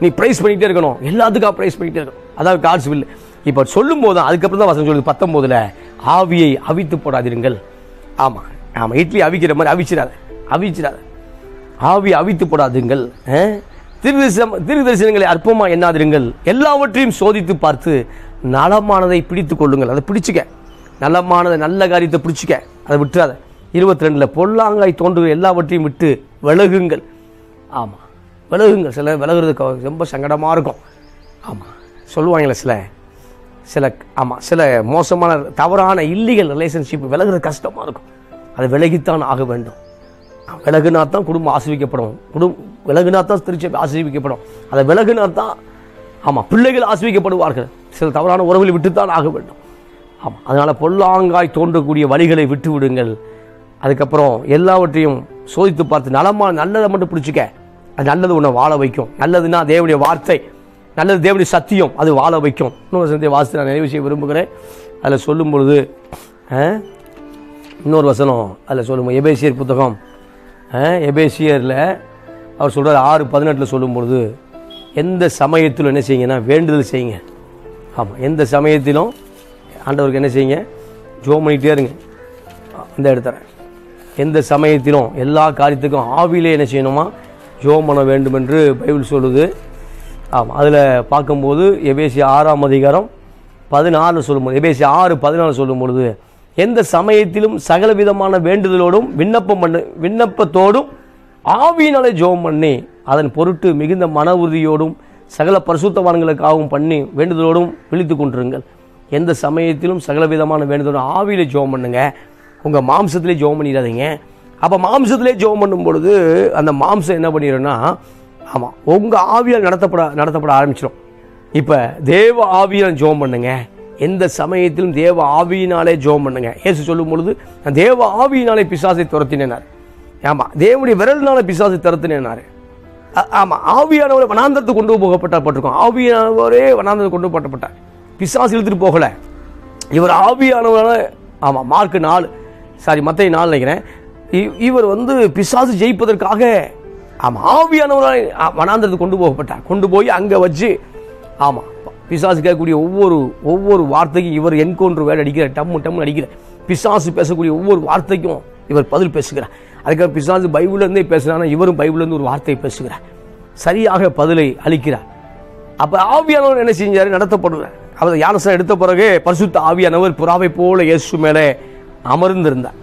நீ ப்ரைஸ் பண்ணிகிட்டே இருக்கணும், எல்லாத்துக்கும் ப்ரைஸ் பண்ணிகிட்டே இருக்கணும், அதாவது காட்ஸ் வில். இப்போ சொல்லும் போது தான் அதுக்கப்புறம் தான் வசனம் சொல்லுது 19 ஆவியை அவித்து போடாதீர்கள். ஆமாம் ஆமாம், இட்லி அவிக்கிற மாதிரி அவிச்சிடாத. ஆவியை அவித்து போடாதுங்கள், தீர்க்கதரிசனங்களை அற்பமாக எண்ணாதிருங்கள், எல்லாவற்றையும் சோதித்து பார்த்து நலமானதை பிடித்து கொள்ளுங்கள். அதை பிடிச்சிக்க, நலமானதை நல்ல காரியத்தை பிடிச்சிக்க, அதை விட்டுறாத. 22 பொல்லாங்காய் தோன்றுகிற எல்லாவற்றையும் விட்டு விலகுங்கள். ஆமாம், விலகுங்கள். சில விலகுறது ரொம்ப சங்கடமாக இருக்கும். ஆமாம், சொல்லுவாங்களே சில மோசமான தவறான இல்லீகல் ரிலேஷன்ஷிப் விலகுறது கஷ்டமாக இருக்கும். அதை விலகித்தான் ஆக வேண்டும். விலகுனா தான் குடும்பம் ஆசிர்வதிக்கப்படும், விலகுனா தான் திருச்சபை ஆசிர்வதிக்கப்படும். அதை விலகுனா தான் பிள்ளைகள் ஆசிர்வதிக்கப்படுவார்கள். சில தவறான உறவுகளை விட்டுத்தான் ஆக வேண்டும். அதனால் பொல்லாங்காய் தோன்றக்கூடிய வழிகளை விட்டு விடுங்கள். அதுக்கப்புறம் எல்லாவற்றையும் சோதித்து பார்த்து நல்லதை மட்டும் பிடிச்சிக்க. அது நல்லது உன்னை வாழ வைக்கும். நல்லதுன்னா தேவனுடைய வார்த்தை, நல்லது தேவனுடைய சத்தியம், அது வாழ வைக்கும். இன்னொரு சத்திய வாசித்து நான் நிறைவு செய்ய விரும்புகிறேன். அதில் சொல்லும் பொழுது இன்னொரு வசனம் அதில் சொல்லும்போது எபேசியர் புத்தகம், எபேசியரில் அவர் சொல்கிறார் 6:18 சொல்லும் பொழுது, எந்த சமயத்திலும் என்ன செய்யுங்கன்னா வேண்டுதல் செய்யுங்க. எந்த சமயத்திலும் ஆண்டவருக்கு என்ன செய்யுங்க, ஜெபம் பண்ணிகிட்டே இருங்க. இந்த இடத்துல எந்த சமயத்திலும் எல்லா காரியத்துக்கும் ஆவியிலே என்ன செய்யணுமா, ஜெபம் பண்ண வேண்டும் என்று பைபிள் சொல்லுது. அதில் பார்க்கும்போது எபேசியர் 6:14 சொல்லும்போது, எபேசியர் 6:14 சொல்லும் பொழுது, எந்த சமயத்திலும் சகல விதமான வேண்டுதலோடும் விண்ணப்பத்தோடும் ஆவியினாலே ஜெபம் பண்ணி அதன் பொருட்டு மிகுந்த மன உறுதியோடும் சகல பரிசுத்தவான்களுக்காகவும் பண்ணி வேண்டுதலோடும் விழித்து கொண்டிருங்கள். எந்த சமயத்திலும் சகல விதமான வேண்டுதலோடும் ஆவியிலே ஜெபம் பண்ணுங்க. உங்கள் மாம்சத்திலே ஜெபம் பண்ணிடாதீங்க. அப்போ மாம்சத்திலே ஜெபம் பண்ணும் பொழுது அந்த மாம்சம் என்ன பண்ணிடும்னா, உங்கள் ஆவியால் நடத்தப்பட ஆரம்பிச்சிடும். இப்போ தேவ ஆவியால் ஜெபம் பண்ணுங்க. எந்த சமயத்திலும் தேவ ஆவியினாலே ஜெபம் பண்ணுங்க. இயேசு சொல்லும் பொழுது, தேவ ஆவியினாலே பிசாசை துரத்தினார். தேவனுடைய விரலினால பிசாசை துரத்தினார். ஆவியானவரை வனாந்தரத்துக்கு கொண்டு போகப்பட்டிருக்கோம். ஆவியானவரே வனாந்தரத்துக்கு கொண்டு போகப்பட்டார். பிசாசு இழுத்துட்டு போகல, இவர் ஆவியானவரால. மார்க் 4 மத்தேயு 4 நினைக்கிறேன். இவர் பிசாசு ஜெயிப்பதற்காக ஆவியானவரால் வனாந்தரத்துக்கு கொண்டு போகப்பட்டார். கொண்டு போய் அங்கே வச்சு பிசாசு கேட்கக்கூடிய ஒவ்வொரு வார்த்தைக்கும் இவர் என்கவுண்டர் வேலை அடிக்கிறார். டம்மு அடிக்கிறார். பிசாசு பேசக்கூடிய ஒவ்வொரு வார்த்தைக்கும் இவர் பதில் பேசுகிறார். அதுக்காக பிசாசு பைபிள்லேருந்தே பேசுகிறார், இவரும் பைபிள்லேருந்து ஒரு வார்த்தையை பேசுகிறார். சரியாக பதிலை அளிக்கிறார். அப்போ ஆவியானவர் என்ன செஞ்சார், நடத்தப்படுவார். அவர் ஞானஸ்நானம் எடுத்த பிறகு பரிசுத்த ஆவியானவர் புறாவை போல இயேசு மேலே அமர்ந்திருந்தார்.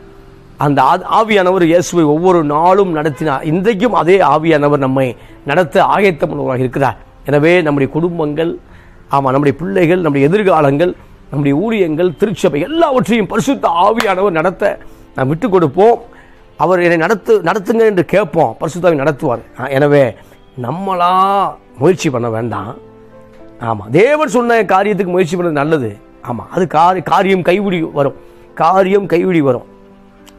அந்த ஆவியானவர் இயேசுவை ஒவ்வொரு நாளும் நடத்தினார். இன்றைக்கும் அதே ஆவியானவர் நம்மை நடத்த ஆயத்தமானவராக இருக்கிறார். எனவே நம்முடைய குடும்பங்கள், நம்முடைய பிள்ளைகள், நம்முடைய எதிர்காலங்கள், நம்முடைய ஊழியங்கள், திருச்சபை எல்லாவற்றையும் பரிசுத்த ஆவியானவர் நடத்த நாம் விட்டு கொடுப்போம். அவர் என்னை நடத்துங்க என்று கேட்போம், பரிசுத்தாவி நடத்துவார். எனவே நம்மளா முயற்சி பண்ண வேண்டாம். தேவன் சொன்ன காரியத்துக்கு முயற்சி பண்ணது நல்லது. அது காரியம் கைவிடி வரும்.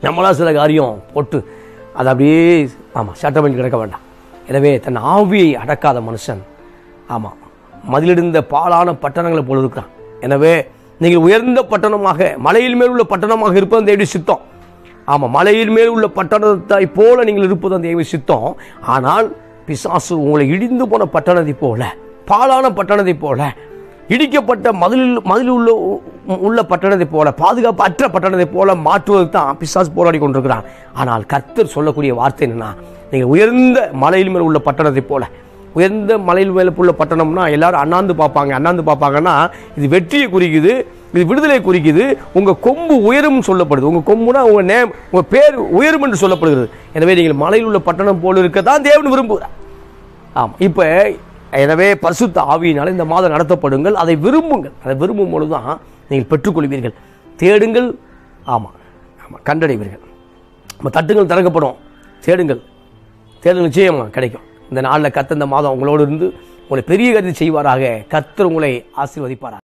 நம்மளா சில காரியம் போட்டு அது அப்படியே சட்டம் பண்ணி கிடக்க வேண்டாம். எனவே தன் ஆவியை அடக்காத மனுஷன் மதிலிருந்த பாலான பட்டணங்களை போல இருக்கிறான். எனவே நீங்கள் உயர்ந்த பட்டணமாக, மலையில் மேல் உள்ள பட்டணமாக இருப்பது தேவனுடைய சித்தம். மலையில் மேல் உள்ள பட்டணத்தை போல நீங்கள் இருப்பது அந்த தேவனுடைய சித்தம். ஆனால் பிசாசு உங்களை இடிந்து போன பட்டணத்தை போல, பாலான பட்டணத்தை போல, இடிக்கப்பட்ட மதில் உள்ள பட்டணத்தை போல, பாதுகாப்பு அற்ற பட்டணத்தை போல மாற்றுவது தான் பிசாசு போராடி கொண்டிருக்கிறான். ஆனால் கர்த்தர் சொல்லக்கூடிய வார்த்தை என்னன்னா, நீங்கள் உயர்ந்த மலையில் மேல் உள்ள பட்டணத்தை போல. உயர்ந்த மலையில் மேல உள்ள பட்டணம்னா எல்லாரும் அண்ணாந்து பார்ப்பாங்கன்னா இது வெற்றியை குறிக்குது, இது விடுதலை குறிக்குது. உங்கள் கொம்பு உயரும் சொல்லப்படுது. உங்கள் கொம்புனா உங்கள் பேர் உயரும் என்று சொல்லப்படுகிறது. எனவே நீங்கள் மலையில் உள்ள பட்டணம் போல இருக்க தான் தேவன் விரும்புகிறார். இப்போ எனவே பரிசுத்த ஆவியினால இந்த மாதம் நடத்தப்படுங்கள். அதை விரும்புங்கள். அதை விரும்பும் பொழுது தான் நீங்கள் பெற்றுக்கொள்வீர்கள். தேடுங்கள், கண்டடைவீர்கள். தட்டுங்கள், திறக்கப்படும். தேடுங்கள் நிச்சயமாக கிடைக்கும். இந்த நாளில் கர்த்தர் இந்த மாதம் உங்களோடு இருந்து உங்களை பெரிய கருதி செய்வாராக. கர்த்தர் உங்களை ஆசீர்வதிப்பாராக.